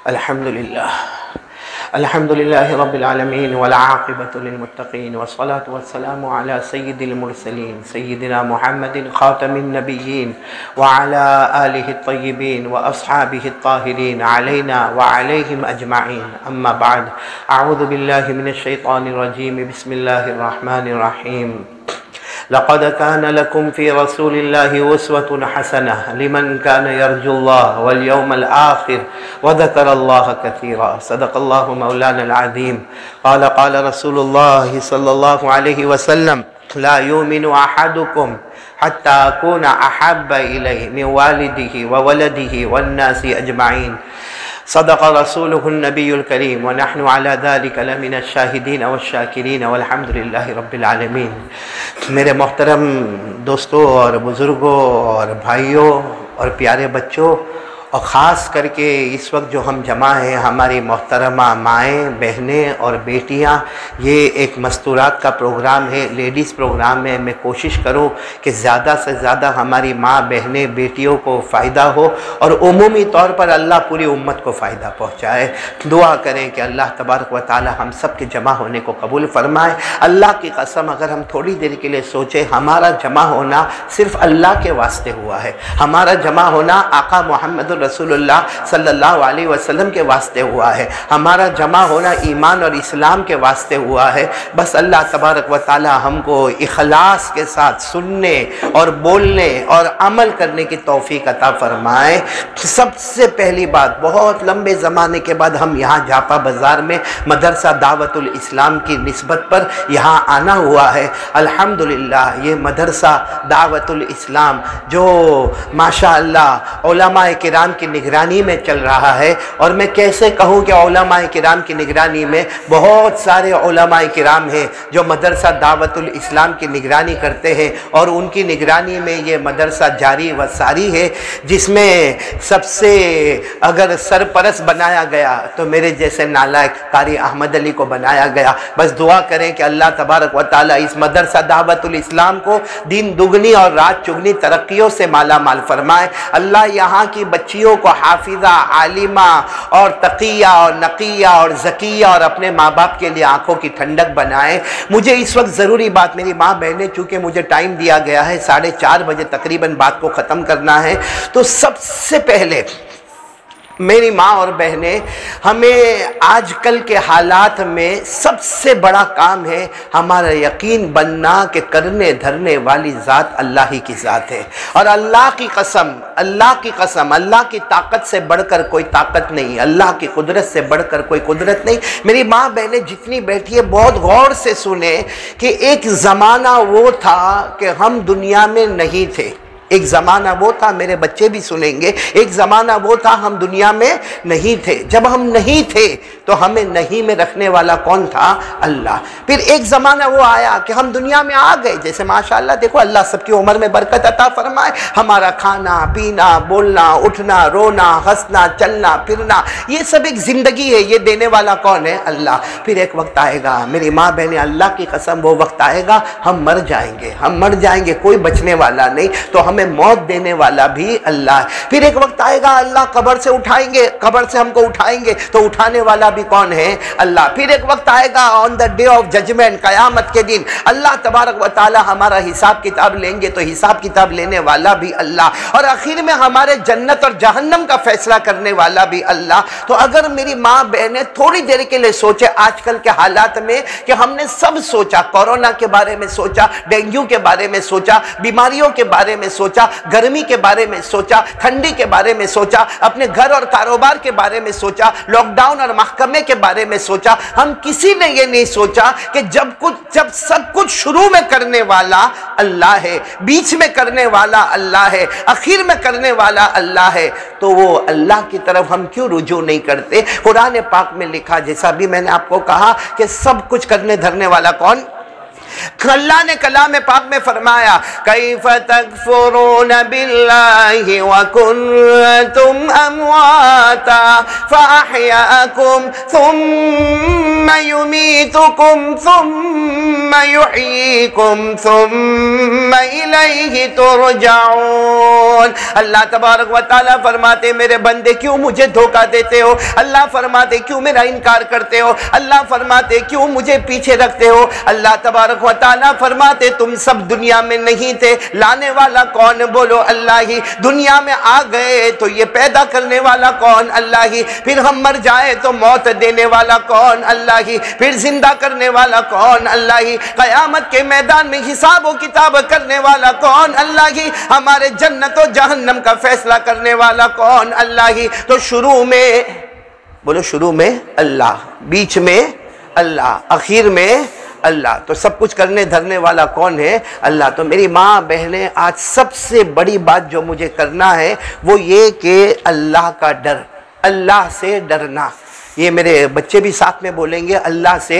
अल्हम्दुलिल्लाह अल्हम्दुलिल्लाहि रब्बिल आलमीन वल आक़िबतु लिल मुत्तक़ीन वस्सलातु वस्सलामु अला सय्यिदिल मुरसलीन सय्यिदिना मुहम्मदिन ख़ातमिन नबिय्यीन व अला आलिहि त्तय्यिबीन व अस्हाबिहि त्ताहिरीन अलैना व अलैहिम अजमाईन अम्मा बाद अऊज़ु बिल्लाहि मिनश शैतानिर रजीम बिस्मिल्लाहिर रहमानिर रहीम लक़द कान लकुम फ़ी रसूलिल्लाहि उस्वतुन हसनह लिमन कान यर्जुल्लाह वल यौमल आखिर व ज़करल्लाह कसीरा सदक़ल्लाहु मौलानल अज़ीम क़ाल क़ाल रसूलुल्लाह सल्लल्लाहु अलैहि वसल्लम ला युमिनु अहदुकुम हत्ता अकूना अहब्ब इलैहि मिन वालिदिही व वलदिही वन्नासि अजमाईन सदक़ रसूलुहुन नबियुल करीम व नहनु अला ज़ालिका लमिनश शाहिदीन वश्शाकिरीन वल्हम्दुलिल्लाहि रब्बिल आलमीन। मेरे मोहतरम दोस्तों और बुज़ुर्गों और भाइयों और प्यारे बच्चों, और ख़ास करके इस वक्त जो हम जमा हैं हमारी मोहतरमा माएँ, बहनें और बेटियाँ, ये एक मस्तूरात का प्रोग्राम है, लेडीज़ प्रोग्राम है। मैं कोशिश करूँ कि ज़्यादा से ज़्यादा हमारी माँ, बहनें, बेटियों को फ़ायदा हो और उमूमी तौर पर अल्लाह पूरी उम्मत को फ़ायदा पहुँचाए। दुआ करें कि अल्लाह तबारक व ताला हम सब के जमा होने को कबूल फरमाए। अल्लाह की कसम, अगर हम थोड़ी देर के लिए सोचें, हमारा जमा होना सिर्फ़ अल्लाह के वास्ते हुआ है। हमारा जमा होना आका मोहम्मद रसूलुल्लाह सल्लल्लाहु अलैहि वसल्लम के वास्ते हुआ है। हमारा जमा होना ईमान और इस्लाम के वास्ते हुआ है। बस अल्लाह तबारक व ताला हमको इखलास के साथ सुनने और बोलने और अमल करने की तौफीक अता फरमाए। सबसे पहली बात, बहुत लंबे ज़माने के बाद हम यहाँ जापा बाज़ार में मदरसा दावतुल इस्लाम की निस्बत पर यहाँ आना हुआ है। अल्हम्दुलिल्लाह ये मदरसा दावतुल इस्लाम जो माशाअल्लाह उलमाए किराम की निगरानी में चल रहा है, और मैं कैसे कहूँ कि उलमाए किराम की निगरानी में बहुत सारे उलमाए किराम हैं जो मदरसा दावतुल इस्लाम की निगरानी करते हैं, और उनकी निगरानी में ये मदरसा जारी व सारी है, जिसमें सबसे अगर सरपरस्त बनाया गया तो मेरे जैसे नालायक कारी अहमद अली को बनाया गया। बस दुआ करें कि अल्लाह तबारक व ताला इस मदरसा दावतुल इस्लाम को दिन दुगनी और रात चुगनी तरक्कियों से माला माल फरमाए। अल्लाह यहाँ की बच्चियों को हाफिजा, आलिमा और तकिया और नकिया और ज़किया और अपने माँ बाप के लिए आंखों की ठंडक बनाए। मुझे इस वक्त ज़रूरी बात, मेरी माँ बहनें, चूँकि मुझे टाइम दिया गया है 4:30 बजे तकरीबन बात को ख़त्म करना है, तो सबसे पहले मेरी माँ और बहनें, हमें आजकल के हालात में सबसे बड़ा काम है हमारा यकीन बनना कि करने धरने वाली ज़ात अल्लाह ही की ज़ात है। और अल्लाह की कसम, अल्लाह की कसम, अल्लाह की ताकत से बढ़कर कोई ताकत नहीं, अल्लाह की कुदरत से बढ़कर कोई कुदरत नहीं। मेरी माँ बहनें जितनी बैठी है, बहुत गौर से सुने कि एक ज़माना वो था कि हम दुनिया में नहीं थे। एक ज़माना वो था, मेरे बच्चे भी सुनेंगे, एक ज़माना वो था हम दुनिया में नहीं थे। जब हम नहीं थे तो हमें नहीं में रखने वाला कौन था? अल्लाह। फिर एक ज़माना वो आया कि हम दुनिया में आ गए। जैसे माशाअल्लाह देखो, अल्लाह सबकी उम्र में बरकत अता फरमाए। हमारा खाना पीना, बोलना, उठना, रोना, हंसना, चलना फिरना, ये सब एक ज़िंदगी है। ये देने वाला कौन है? अल्लाह। फिर एक वक्त आएगा, मेरी माँ बहनें, अल्लाह की कसम, वो वक्त आएगा हम मर जाएंगे, हम मर जाएंगे, कोई बचने वाला नहीं, तो हमें मौत देने वाला भी अल्लाह। फिर एक वक्त आएगा अल्लाह कब्र से उठाएंगे, कब्र से हमको उठाएंगे, तो उठाने वाला भी कौन है? अल्लाह। फिर एक वक्त आएगा on the day of judgement, कयामत के दिन अल्लाह तबारक व ताला हमारा हिसाब किताब लेंगे, तो हिसाब किताब लेने वाला भी अल्लाह। और आखिर में हमारे जन्नत और जहन्नम का फैसला करने वाला भी अल्लाह। तो अगर मेरी माँ बहनें थोड़ी देर के लिए सोचे आजकल के हालात में कि हमने सब सोचा, कोरोना के बारे में सोचा, डेंगू के बारे में सोचा, बीमारियों के बारे में सोचा, गर्मी के बारे में सोचा, ठंडी के बारे में सोचा, अपने घर और कारोबार के बारे में सोचा, लॉकडाउन और महकमे के बारे में सोचा, हम किसी ने ये नहीं सोचा कि जब सब कुछ शुरू में करने वाला अल्लाह है, बीच में करने वाला अल्लाह है, आखिर में करने वाला अल्लाह है, तो वो अल्लाह की तरफ हम क्यों रुजू नहीं करते? कुरान पाक में लिखा, जैसा भी मैंने आपको कहा कि सब कुछ करने धरने वाला कौन? अल्लाह ने कलाम पाक में फरमाया कैफ तकफुरून बिल्लाहि व कुंतुम अमवाता फअहयाकुम सुम्मा युमीतुकुम सुम्मा युहयीकुम सुम्मा इलैहि तुरजाऊन। अल्लाह तबारक व तआला फरमाते मेरे बंदे क्यों मुझे धोखा देते हो, अल्लाह फरमाते क्यों मेरा इनकार करते हो, अल्लाह फरमाते क्यों मुझे पीछे रखते हो। अल्लाह तबारक व तआला फरमाते तुम सब दुनिया में नहीं थे, लाने वाला कौन, बोलो अल्लाह ही। दुनिया में आ गए तो ये पैदा करने वाला कौन, अल्लाह ही। फिर हम मर जाए तो मौत देने वाला कौन, अल्लाह ही। फिर जिंदा करने वाला कौन, अल्लाह ही। क़यामत के मैदान में हिसाब व किताब करने वाला कौन, अल्लाह ही। हमारे जन्नत और जहन्नम का फैसला करने वाला कौन, अल्लाह ही। तो शुरू में बोलो, शुरू में अल्लाह, बीच में अल्लाह, आखिर में अल्लाह। तो सब कुछ करने धरने वाला कौन है, अल्लाह। तो मेरी माँ बहनें, आज सबसे बड़ी बात जो मुझे करना है वो ये कि अल्लाह का डर, अल्लाह से डरना। ये मेरे बच्चे भी साथ में बोलेंगे, अल्लाह से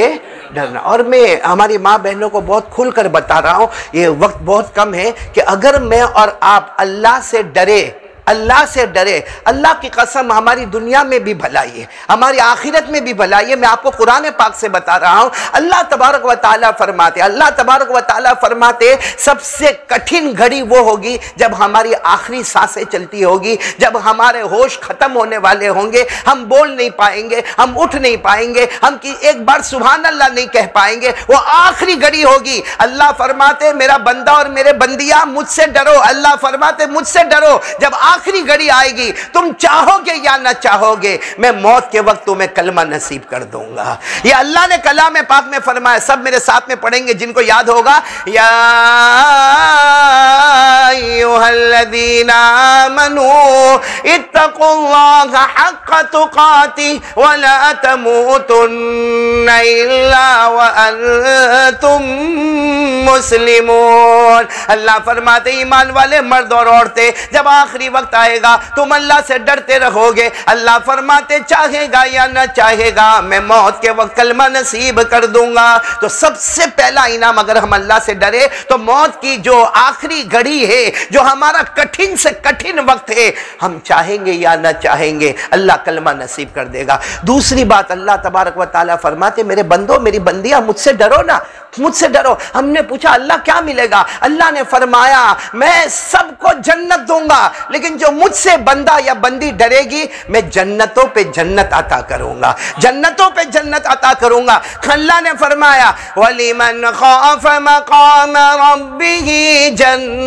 डरना। और मैं हमारी माँ बहनों को बहुत खुलकर बता रहा हूँ, ये वक्त बहुत कम है, कि अगर मैं और आप अल्लाह से डरे, अल्लाह से डरे, अल्लाह की कसम हमारी दुनिया में भी भलाई है, हमारी आखिरत में भी भलाई है। मैं आपको कुरान पाक से बता रहा हूँ। अल्लाह तबारक व तआला फरमाते, अल्लाह तबारक व तआला फरमाते सबसे कठिन घड़ी वो होगी जब हमारी आखिरी सांसें चलती होगी, जब हमारे होश खत्म होने वाले होंगे, हम बोल नहीं पाएंगे, हम उठ नहीं पाएंगे, हम की एक बार सुभान अल्लाह नहीं कह पाएंगे। वो आखिरी घड़ी होगी। अल्लाह फरमाते मेरा बंदा और मेरे बंदिया मुझसे डरो, अल्लाह फरमाते मुझसे डरो। जब आखिरी घड़ी आएगी, तुम चाहोगे या ना चाहोगे, मैं मौत के वक्त तुम्हें कलमा नसीब कर दूंगा। ये अल्लाह ने कलाम पाक में फरमाया। सब मेरे साथ में पढ़ेंगे जिनको याद होगा। या अय्युहल्लज़ीना आमनू इत्तक़ुल्लाहा हक़्क़ तुक़ातिह व ला तमूतुन्ना इल्ला व अंतुम मुस्लिमून। अल्लाह फरमाते ईमान वाले मर्द और औरतें, जब आखिरी वक्त आएगा तुम अल्लाह से डरते रहोगे। अल्लाह फरमाते चाहेगा या ना चाहेगा, मैं मौत के वक्त कलमा नसीब कर दूंगा। तो सबसे पहला इनाम, अगर हम अल्लाह से डरे तो मौत की जो आखिरी घड़ी है, जो हमारा कठिन से कठिन वक्त है, हम चाहेंगे या ना चाहेंगे, अल्लाह कलमा नसीब कर देगा। दूसरी बात, अल्लाह तबारक व तआला फरमाते मेरे बंदो मेरी बंदियां मुझसे डरो ना, मुझसे डरो। हमने पूछा अल्लाह क्या मिलेगा, अल्लाह ने फरमाया मैं सबको जन्नत दूंगा, लेकिन जो मुझसे बंदा या बंदी डरेगी मैं जन्नतों पे जन्नत अता करूंगा, जन्नतों पे जन्नत अता करूंगा। अल्लाह ने फरमाया वलिमन खौफ मकाम रब्बिही जन्नतान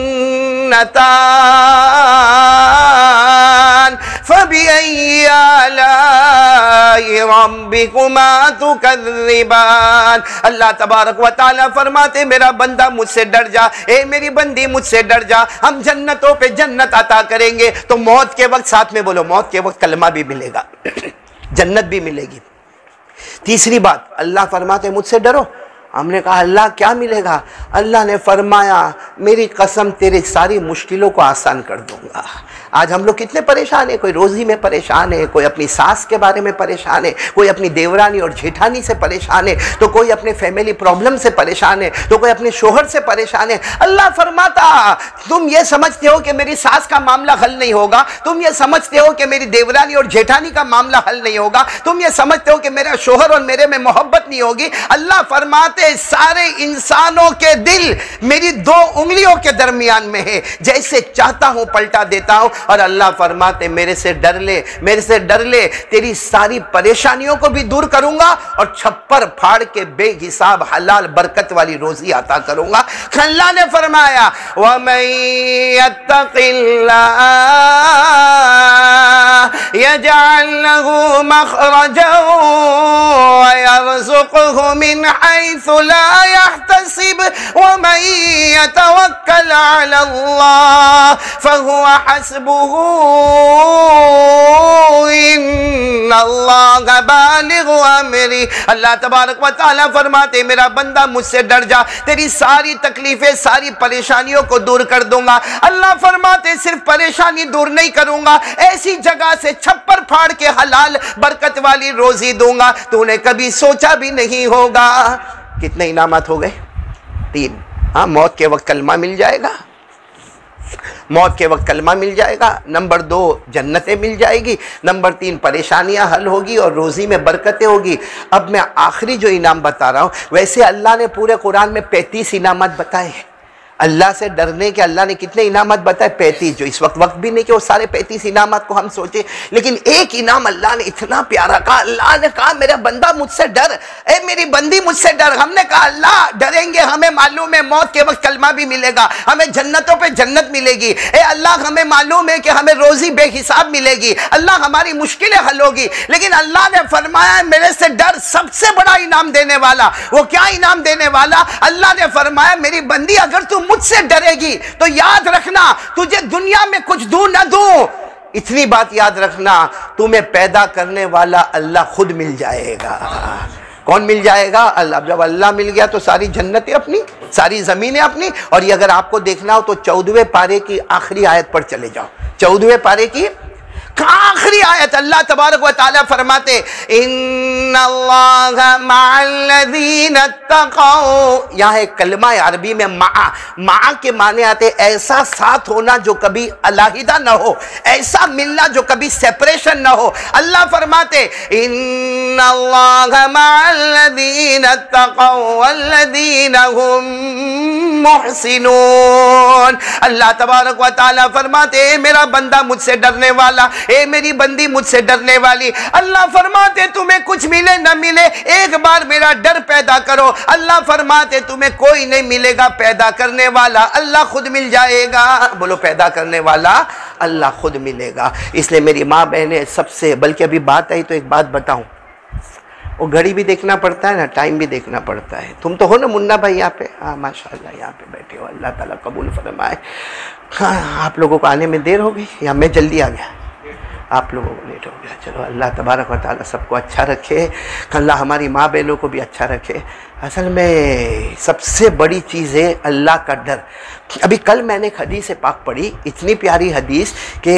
फबिअय्यि आलाइ रब्बिकुमा तुकज़्ज़िबान। अल्लाह तबारक व तआला फरमाते मेरा बंदा मुझसे डर जा, ए मेरी बंदी मुझसे डर जा, हम जन्नतों पे जन्नत अता करेंगे। तो मौत के वक्त, साथ में बोलो, मौत के वक्त कलमा भी मिलेगा, जन्नत भी मिलेगी। तीसरी बात, अल्लाह फरमाते मुझसे डरो। हमने कहा अल्लाह क्या मिलेगा, अल्लाह ने फरमाया मेरी कसम तेरी सारी मुश्किलों को आसान कर दूंगा। आज हम लोग कितने परेशान हैं, कोई रोज़ी में परेशान है, कोई अपनी सास के बारे में परेशान है, कोई अपनी देवरानी और जेठानी से परेशान है, तो कोई अपने फैमिली प्रॉब्लम से परेशान है, तो कोई अपने शोहर से परेशान है। अल्लाह फरमाता तुम ये समझते हो कि मेरी सास का मामला हल नहीं होगा, तुम ये समझते हो कि मेरी देवरानी और जेठानी का मामला हल नहीं होगा, तुम ये समझते हो कि मेरा शोहर और मेरे में मोहब्बत नहीं होगी। अल्लाह फरमाते सारे इंसानों के दिल मेरी दो उंगलियों के दरमियान में है, जैसे चाहता हूं पलटा देता हूं। और अल्लाह फरमाते मेरे से डर ले, मेरे से डर ले, तेरी सारी परेशानियों को भी दूर करूंगा और छप्पर फाड़ के बेहिसाब हलाल बरकत वाली रोजी अता करूंगा। अल्लाह ने फरमाया वमन यत्तक़िल्लाह यजअल लहू मखरजन व यरज़ुक़हु मिन हैसु ला यहतसिब वमन यतवक्कल अलल्लाह फहुवा हस्बुहु इन्नल्लाह बालिगु अमरी। अल्लाह तबारक व तआला फरमाते मेरा बंदा मुझसे डर जा, तेरी सारी तकलीफें सारी परेशानियों को दूर कर दूंगा। अल्लाह फरमाते सिर्फ परेशानी दूर नहीं करूंगा, ऐसी जगह से छप्पर फाड़ के हलाल बरकत वाली रोजी दूंगा, तूने कभी सोचा भी नहीं होगा। कितने इनामात हो गए, 3, हाँ, मौत के वक्त कलमा मिल जाएगा, मौत के वक्त कलमा मिल जाएगा। नंबर 2 जन्नतें मिल जाएगी। नंबर 3 परेशानियां हल होगी और रोज़ी में बरकतें होगी। अब मैं आखिरी जो इनाम बता रहा हूँ, वैसे अल्लाह ने पूरे कुरान में 35 इनामत बताए हैं। अल्लाह से डरने के अल्लाह ने कितने इनामत बताए? 35। जो इस वक्त भी नहीं कि वो सारे 35 इनामत को हम सोचे, लेकिन एक इनाम अल्लाह ने इतना प्यारा कहा। अल्लाह ने कहा मेरा बंदा मुझसे डर, ए मेरी बंदी मुझसे डर। हमने कहा अल्लाह डरेंगे, हमें मालूम है मौत के वक्त कलमा भी मिलेगा, हमें जन्नतों पे जन्नत मिलेगी। ए अल्लाह हमें मालूम है कि हमें रोजी बेहिसाब मिलेगी, अल्लाह हमारी मुश्किलें हल होगी। लेकिन अल्लाह ने फरमाया मेरे से डर, सबसे बड़ा इनाम देने वाला। वो क्या इनाम देने वाला? अल्लाह ने फरमाया मेरी बंदी अगर तू मुझसे डरेगी तो याद रखना तुझे दुनिया में कुछ दूं न दूं, इतनी बात याद रखना, तुम्हें पैदा करने वाला अल्लाह खुद मिल जाएगा। कौन मिल जाएगा? अल्लाह। जब अल्लाह मिल गया तो सारी जन्नतें अपनी, सारी जमीनें अपनी। और ये अगर आपको देखना हो तो 14वें पारे की आखिरी आयत पर चले जाओ। 14वें पारे की आखिरी आयत अल्लाह तबारक व तआला फरमाते इन्नल्लाहा मअल्लज़ीना तक़ौ। यहाँ है कलमा अरबी में मा के माने आते ऐसा साथ होना जो कभी अलहदा ना हो, ऐसा मिलना जो कभी सेपरेशन ना हो। अल्लाह फरमाते इन्नल्लाहा मअल्लज़ीना तक़ौ वल्लज़ीना हुम मुहसिनून। अल्लाह तबारक व तआला फरमाते मेरा बंदा मुझसे डरने वाला, ए मेरी बंदी मुझसे डरने वाली। अल्लाह फरमाते तुम्हें कुछ मिले न मिले, एक बार मेरा डर पैदा करो। अल्लाह फरमाते तुम्हें कोई नहीं मिलेगा, पैदा करने वाला अल्लाह खुद मिल जाएगा। बोलो पैदा करने वाला अल्लाह खुद मिलेगा। इसलिए मेरी माँ बहनें सबसे, बल्कि अभी बात आई तो एक बात बताऊं, वो घड़ी भी देखना पड़ता है ना, टाइम भी देखना पड़ता है। तुम तो हो ना मुन्ना भाई यहाँ पे? हाँ माशाल्लाह यहाँ पे बैठे हो, अल्लाह ताला कबूल फरमाए। हाँ आप लोगों को आने में देर हो गई या मैं जल्दी आ गया? आप लोगों को लेट हो गया। चलो अल्लाह तबारक व तआला सबको अच्छा रखे, अल्लाह हमारी माँ बहनों को भी अच्छा रखे। असल में सबसे बड़ी चीज़ है अल्लाह का डर। अभी कल मैंने एक हदीस पाक पढ़ी, इतनी प्यारी हदीस कि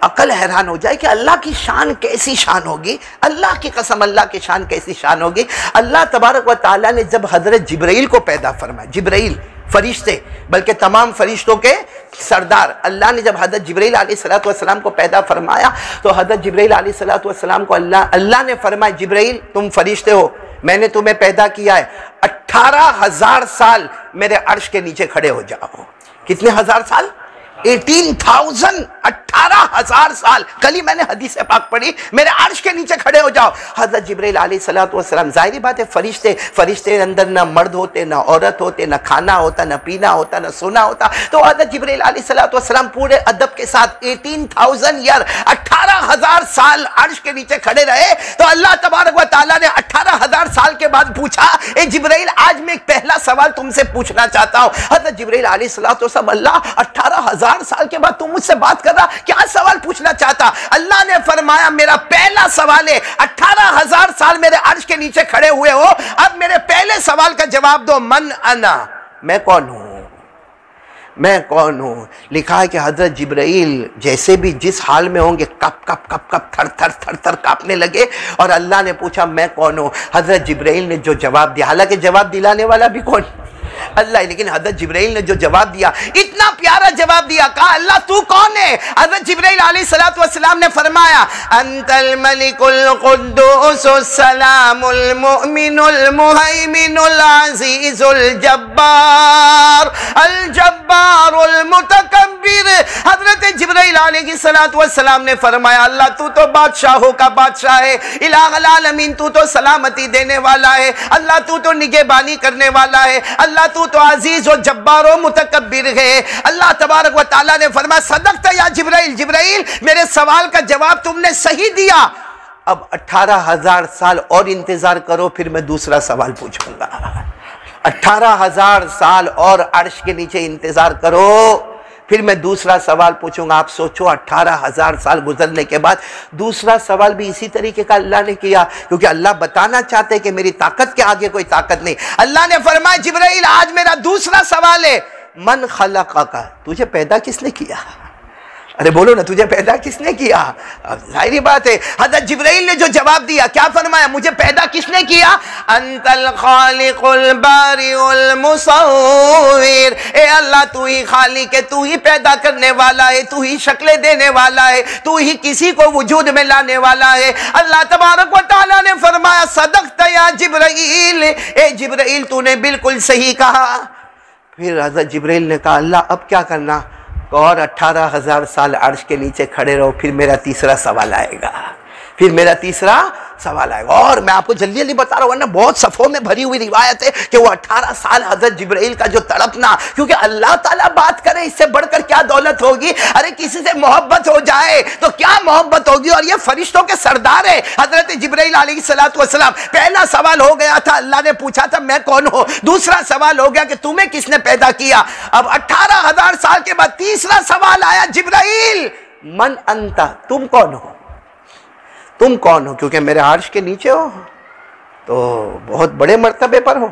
अकल हैरान हो जाए कि अल्लाह की शान कैसी शान होगी। अल्लाह की कसम अल्लाह की शान कैसी शान होगी। अल्लाह तबारक व तआला ने जब हज़रत जिब्राइल को पैदा फरमाया, जिब्राइल फरिश्ते बल्कि तमाम फरिश्तों के सरदार, अल्लाह ने जब हज़रत जिब्राइल अलैहिस्सलातु वस्सलाम को पैदा फरमाया तो हज़रत जिब्राइल अलैहिस्सलातु वस्सलाम को अल्लाह ने फरमाया जिब्राइल तुम फरिश्ते हो, मैंने तुम्हें पैदा किया है, 18,000 साल मेरे अर्श के नीचे खड़े हो जाओ। कितने हजार साल? 18,000, 18,000 साल। कल ही मैंने हदीस पाक पढ़ी, मेरे अर्श के नीचे खड़े हो जाओ। हज़रत जिब्राइल अलैहिस्सलातु वस्सलाम, जाहिर बात है फरिश्ते अंदर ना मर्द होते, ना औरत होते, ना खाना होता, ना पीना होता, ना सोना होता। तो हज़रत जिब्राइल अलैहिस्सलातु वस्सलाम पूरे अदब के साथ 18,000 ईयर, 18,000 साल अर्श के नीचे खड़े रहे। तो अल्लाह तबारक व तआला ने 18,000 साल के बाद पूछा, ए जिब्राइल आज मैं एक पहला सवाल तुमसे पूछना चाहता हूँ। हज़रत जिब्राइल अलैहिस्सलातु वस्सलाम, अल्लाह 18,000 साल के बाद तुम मुझसे बात कर रहा, क्या सवाल पूछना चाहता? अल्लाह ने फरमाया मेरा पहला सवाल है, 18,000 साल मेरे अर्श के नीचे खड़े हुए हो, अब मेरे पहले सवाल का जवाब दो, मन अना, मैं कौन हूं? मैं कौन हूं? लिखा है कि हजरत जिब्राइल जैसे भी जिस हाल में होंगे कप कप कप कप थर थर थर थर कांपने लगे। और अल्लाह ने पूछा मैं कौन हूं? हजरत जिब्राइल ने जो जवाब दिया, हालांकि जवाब दिलाने वाला भी कौन? अल्लाह, लेकिन हज़रत जिब्राइल ने जो जवाब दिया, इतना प्यारा जवाब दिया। कहा अल्लाह तू कौन है? हज़रत जिब्राइल अलैहिस्सलातु वस्सलाम ने फरमाया अंतल मलिकुल कुद्दूसुस सलामुल मुमिनुल मुहैमिनुल अज़ीज़ुल जब्बार अल जब्बारुल मुतकब्बिर। हज़रत जिब्राइल अलैहिस्सलातु वस्सलाम ने फरमाया अल्लाह तू तो बादशाहों का बादशाह है, इलाहुल आलमीन तू तो सलामती देने वाला है, अल्लाह तू तो निगहबानी करने वाला है, अल्लाह तू तो अजीज और जब्बार और मुतकब्बिर है। अल्लाह तबारक व तआला ने फरमाया सदक़त या जिब्राइल, जिब्राइल मेरे सवाल का जवाब तुमने सही दिया। अब 18,000 साल और इंतजार करो, फिर मैं दूसरा सवाल पूछूंगा। 18,000 साल और अर्श के नीचे इंतजार करो, फिर मैं दूसरा सवाल पूछूंगा। आप सोचो 18,000 साल गुजरने के बाद दूसरा सवाल भी इसी तरीके का अल्लाह ने किया, क्योंकि अल्लाह बताना चाहते हैं कि मेरी ताकत के आगे कोई ताकत नहीं। अल्लाह ने फरमाया जिब्राइल आज मेरा दूसरा सवाल है, मन खलक़का, तुझे पैदा किसने किया? अरे बोलो ना, तुझे पैदा किसने किया? जाहिर बात है, हज़रत जिब्राइल ने जो जवाब दिया, क्या फरमाया? मुझे पैदा किसने किया? अंतल खालिकुल बारिउल मुसव्विर, ए अल्लाह तू ही खालिक है, तू ही पैदा करने वाला है, तू ही शक्लें देने वाला है, तू ही किसी को वजूद में लाने वाला है। अल्लाह तबारक व तआला ने फरमाया सदक़त या जिब्राइल, ए जिब्राइल तूने बिल्कुल सही कहा। फिर हज़रत जिब्राइल ने कहा अल्लाह अब क्या करना? और 18,000 साल अर्श के नीचे खड़े रहो, फिर मेरा तीसरा सवाल आएगा, फिर मेरा तीसरा सवाल आएगा। और मैं आपको जल्दी जल्दी बता रहा हूँ, वरना बहुत सफ़ों में भरी हुई रिवायत है कि वो 18 साल हज़रत जिब्राइल का जो तड़पना, क्योंकि अल्लाह ताला बात करे इससे बढ़कर क्या दौलत होगी। अरे किसी से मोहब्बत हो जाए तो क्या मोहब्बत होगी, और ये फरिश्तों के सरदार है हज़रत जिब्राइल अलैहिस्सलातु वस्सलाम। पहला सवाल हो गया था, अल्लाह ने पूछा था मैं कौन हूँ। दूसरा सवाल हो गया कि तुम्हें किसने पैदा किया। अब 18,000 साल के बाद तीसरा सवाल आया, जिब्राइल मन अंता, तुम कौन हो? तुम कौन हो? क्योंकि मेरे अर्श के नीचे हो तो बहुत बड़े मर्तबे पर हो,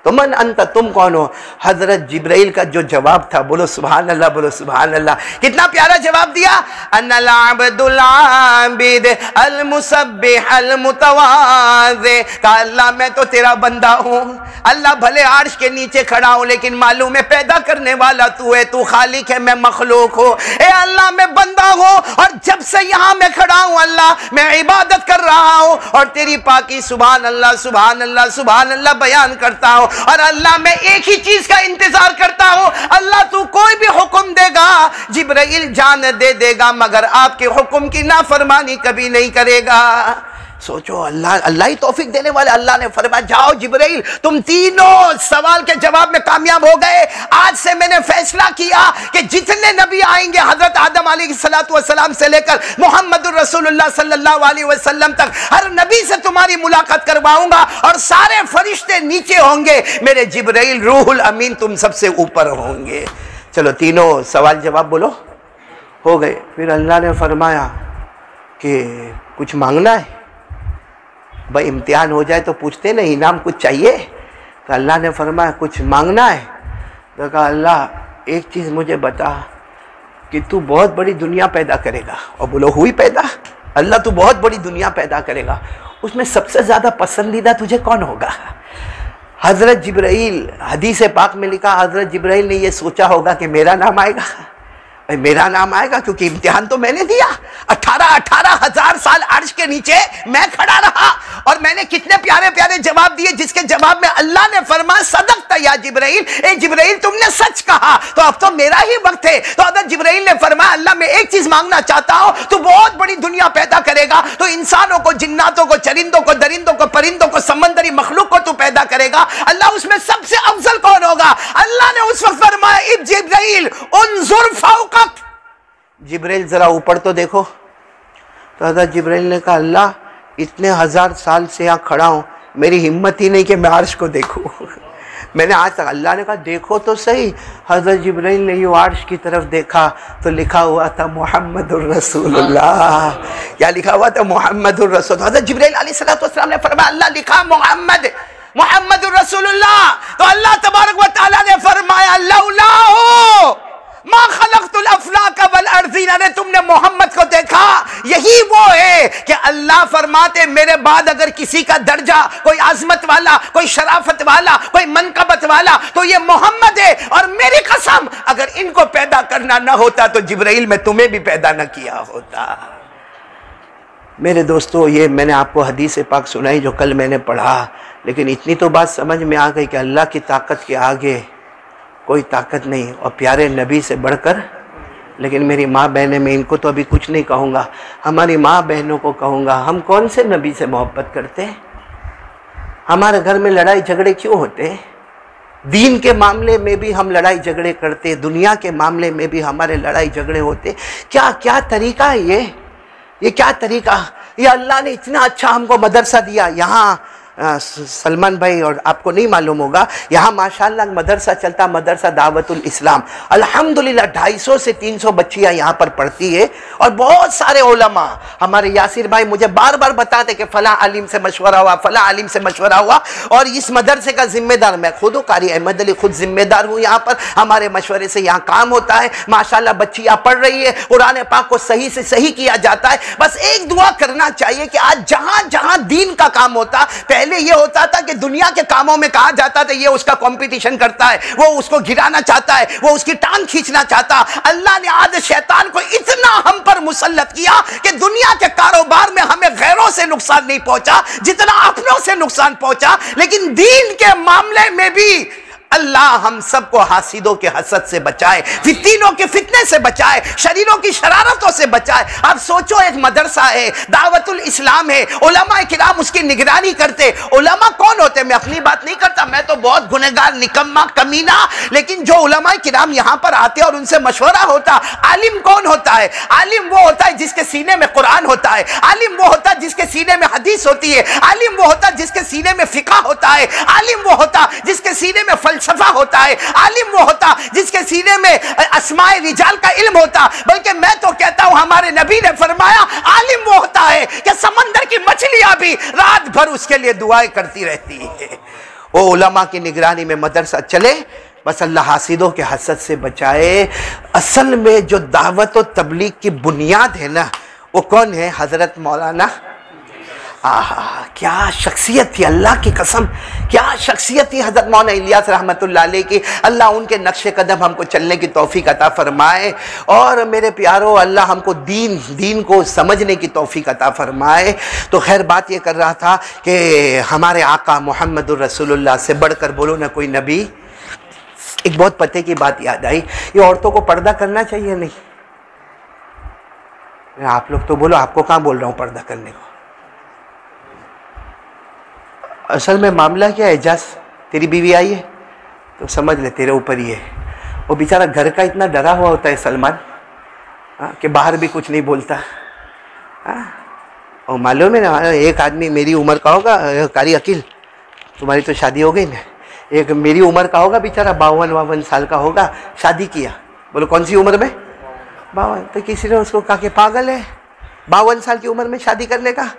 तो मन अंत, तुम कौन हो? हजरत जिब्राइल का जो जवाब था, बोलो सुभान अल्लाह, बोलो सुभान अल्लाह, कितना प्यारा जवाब दिया। अन्नल अब्दुल आबिद अल मुसब्बिह अल मुतवाज़ि, का अल्लाह मैं तो तेरा बंदा हूँ। अल्लाह भले अर्श के नीचे खड़ा हूँ, लेकिन मालूम है पैदा करने वाला तू है, तू खालिक है, मैं मखलूक हूँ। ए अल्लाह मैं बंदा हूँ, और जब से यहाँ मैं खड़ा हूँ अल्लाह मैं इबादत कर रहा हूँ और तेरी पाकी सुभान अल्लाह सुभान अल्लाह सुभान अल्लाह बयान करता हूँ। और अल्लाह मैं एक ही चीज का इंतजार करता हूँ, अल्लाह तू कोई भी हुक्म देगा जिब्राइल जान दे देगा, मगर आपके हुक्म की नाफरमानी कभी नहीं करेगा। सोचो, अल्लाह ही तौफीक देने वाले। अल्लाह ने फरमाया जाओ जिब्राइल, तुम तीनों सवाल के जवाब में कामयाब हो गए। आज से मैंने फैसला किया कि जितने नबी आएंगे हजरत आदम अलैहिस्सलातु वस्सलाम से लेकर मोहम्मदुर रसूलुल्लाह सल्लल्लाहु अलैहि वसल्लम तक हर नबी से तुम्हारी मुलाकात करवाऊंगा, और सारे फरिश्ते नीचे होंगे, मेरे जिब्राइल रूहुल अमीन तुम सबसे ऊपर होंगे। चलो तीनों सवाल जवाब बोलो हो गए। फिर अल्लाह ने फरमाया कि कुछ मांगना है? भाई इम्तिहान हो जाए तो पूछते नहीं इनाम कुछ चाहिए, तो अल्लाह ने फरमाया कुछ मांगना है? तो कहा अल्लाह एक चीज़ मुझे बता कि तू बहुत बड़ी दुनिया पैदा करेगा। और बोलो हुई पैदा? अल्लाह तू बहुत बड़ी दुनिया पैदा करेगा, उसमें सबसे ज़्यादा पसंदीदा तुझे कौन होगा? हज़रत जिब्राइल, हदीस पाक में लिखा हज़रत जिब्राइल ने ये सोचा होगा कि मेरा नाम आएगा, मेरा नाम आएगा, क्योंकि इम्तिहान तो मैंने दिया। 18,000 साल अर्श के नीचे मैं खड़ा रहा और मैंने कितने प्यारे प्यारे जवाब दिए, जिसके जवाब में अल्लाह ने फरमाया सदक़त या जिब्राइल, ए जिब्राइल तुमने सच कहा, तो अब तो मेरा ही वक्त है। तो हज़रत जिब्राइल ने फरमाया अल्लाह मैं एक चीज मांगना चाहता हूं, तू बहुत बड़ी दुनिया पैदा करेगा, तो इंसानों को, जिन्नातों को, चरिंदों को, दरिंदों को, परिंदों को, समंदरी मखलूक को तू पैदा करेगा। अल्लाह उसमें सबसे अफजल कौन होगा? अल्लाह ने उस वक्त फरमाया इब जिब्राइल उन्जुर फौक़क, जिब्राइल जरा ऊपर तो देखो। तो हज़रत जिब्राइल ने कहा अल्लाह इतने 1000 साल से यहाँ खड़ा हूँ, मेरी हिम्मत ही नहीं कि मैं अर्श को देखूँ। मैंने आज तक, अल्लाह ने कहा देखो तो सही। हज़रत जिब्राइल ने यूँ अर्श की तरफ देखा तो लिखा हुआ था मुहम्मदुर रसूलुल्लाह। क्या लिखा हुआ था? मुहम्मदुर रसूल। हज़रत जिब्राइल अलैहिस्सलातु वस्सलाम ने फरमाया अल्लाह लिखा मुहम्मदुर रसूलुल्लाह। तो अल्लाह तबारक व तआला ने फरमाया लौलाहु मा खलक़तुल अफ़लाक वल अर्ज़ीन, ने तुमने मोहम्मद को देखा, यही वो है कि अल्लाह फरमाते मेरे बाद अगर किसी का दर्जा, कोई आज़मत वाला, कोई शराफत वाला, कोई मनकबत वाला, तो ये मोहम्मद है। और मेरी कसम अगर इनको पैदा करना ना होता तो जिब्राइल में तुम्हें भी पैदा न किया होता। मेरे दोस्तों, ये मैंने आपको हदीस पाक सुनाई जो कल मैंने पढ़ा, लेकिन इतनी तो बात समझ में आ गई कि अल्लाह की ताकत के आगे कोई ताकत नहीं, और प्यारे नबी से बढ़कर। लेकिन मेरी माँ बहनें, मैं इनको तो अभी कुछ नहीं कहूँगा, हमारी माँ बहनों को कहूँगा, हम कौन से नबी से मोहब्बत करते हैं? हमारे घर में लड़ाई झगड़े क्यों होते हैं? दीन के मामले में भी हम लड़ाई झगड़े करते, दुनिया के मामले में भी हमारे लड़ाई झगड़े होते। क्या क्या तरीका है ये क्या तरीका? ये अल्लाह ने इतना अच्छा हमको मदरसा दिया, यहाँ सलमान भाई और आपको नहीं मालूम होगा, यहाँ माशाल्लाह मदरसा चलता, मदरसा दावतुल इस्लाम। अल्हम्दुलिल्लाह 250 से 300 बच्चियाँ यहाँ पर पढ़ती है और बहुत सारे उलमा। हमारे यासिर भाई मुझे बार बार बताते कि फ़लाँ आलिम से मशवरा हुआ, फ़लाँ आलिम से मशवरा हुआ। और इस मदरसे का जिम्मेदार मैं खुद हूँ, कारी अहमद अली खुद जिम्मेदार हूँ। यहाँ पर हमारे मशवरे से यहाँ काम होता है। माशाल्लाह बच्चियाँ पढ़ रही है, कुरान पाक को सही से सही किया जाता है। बस एक दुआ करना चाहिए कि आज जहाँ जहाँ दीन का काम होता, पहले ये होता था कि दुनिया के कामों में कहा जाता था ये उसका कंपटीशन करता है, वो उसको गिराना चाहता है, वो उसकी टांग खींचना चाहता। अल्लाह ने आज शैतान को इतना हम पर मुसल्लत किया कि दुनिया के कारोबार में हमें गैरों से नुकसान नहीं पहुंचा जितना अपनों से नुकसान पहुंचा, लेकिन दीन के मामले में भी अल्लाह हम सबको हासिदों के हसद से बचाए, फितनों के फितने से बचाए, शरीरों की शरारतों से बचाए। अब सोचो एक मदरसा है, दावतुल इस्लाम है, उलमा किराम उसकी निगरानी करते। उलमा कौन होते? मैं अपनी बात नहीं करता, मैं तो बहुत गुनहगार, निकम्मा, कमीना, लेकिन जो उलमा किराम यहाँ पर आते और उनसे मशवरा होता। आलिम कौन होता है? आलिम वो होता है जिसके सीने में कुरान होता है, आलिम वो होता है जिसके सीने में हदीस होती है, आलिम वो होता है जिसके सीने में फिक़ह होता है, आलिम वो होता जिसके सीने में फलसफा होता है, आलिम वो होता जिसके सीने में अस्माए रिजाल का इल्म होता। बल्कि मैं तो कहता हूं हमारे नबी ने फरमाया आलिम वो होता है कि समंदर की मछलियां भी रात भर उसके लिए दुआएं करती रहती है। वो उलमा की निगरानी में मदरसा चले, बस अल्लाह हासिदों के हसद से बचाए। असल में जो दावत और तबलीग की बुनियाद है ना, वो कौन है? हजरत मौलाना। क्या शख्सियत थी, अल्लाह की कसम, क्या शख्सियत थी हज़रत मौलाना इलियास रहमतुल्लाह अलैह की। अल्लाह उनके नक्शे कदम हमको चलने की तौफीक अता फरमाए। और मेरे प्यारो, अल्लाह हमको दीन को समझने की तौफीक अता फरमाए। तो खैर बात ये कर रहा था कि हमारे आका मोहम्मदुर रसूलुल्लाह से बढ़कर बोलो ना कोई नबी। एक बहुत पते की बात याद आई, ये औरतों को पर्दा करना चाहिए नहीं? आप लोग तो बोलो, आपको कहाँ बोल रहा हूँ पर्दा करने को। असल में मामला क्या है, एजाज तेरी बीवी आई है तो समझ ले तेरे ऊपर ही है। वो बेचारा घर का इतना डरा हुआ होता है सलमान, कि बाहर भी कुछ नहीं बोलता। और मालूम है ना, एक आदमी मेरी उम्र का होगा, कारी अकील तुम्हारी तो शादी हो गई ना, एक मेरी उम्र का होगा बेचारा, 52 साल का होगा, शादी किया। बोलो कौन सी उम्र में? 52। तो किसी ने उसको कहा कि पागल है 52 साल की उम्र में शादी करने का।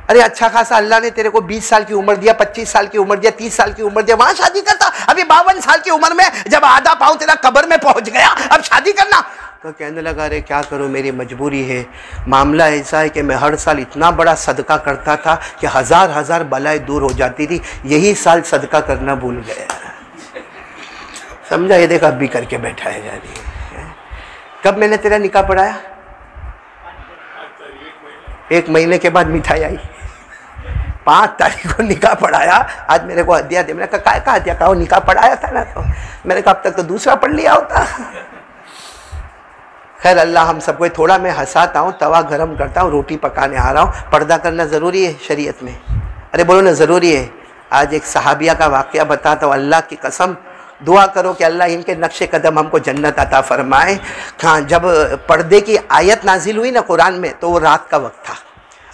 अरे अच्छा खासा अल्लाह ने तेरे को 20 साल की उम्र दिया, 25 साल की उम्र दिया, 30 साल की उम्र दिया, वहां शादी करता। अभी 52 साल की उम्र में जब आधा पाँव तेरा कब्र में पहुंच गया, अब शादी करना? तो कहने लगा अरे क्या करूं, मेरी मजबूरी है। मामला ऐसा है कि मैं हर साल इतना बड़ा सदका करता था कि हजार बलाएं दूर हो जाती थी, यही साल सदका करना भूल गया। समझा? ये देख अब भी करके बैठा है जानी। कब मैंने तेरा निकाह पढ़ाया? 1 महीने के बाद मिठाई आई। 5 तारीख को निकाह पढ़ाया। आज मेरे को हदिया दे। मैंने कहा क्या हदिया? कहा निकाह पढ़ाया था ना। तो मैंने कहा अब तक तो दूसरा पढ़ लिया होता। खैर अल्लाह हम सबको, थोड़ा मैं हंसाता हूँ, तवा गरम करता हूँ, रोटी पकाने आ रहा हूँ। पर्दा करना ज़रूरी है शरीयत में? अरे बोलो ना ज़रूरी है। आज एक सहाबिया का वाक़या बताता हूँ, अल्लाह की कसम दुआ करो कि अल्लाह इनके नक्शे कदम हमको जन्नत अता फरमाए। हाँ, जब पर्दे की आयत नाजिल हुई ना कुरान में, तो वो रात का वक्त था,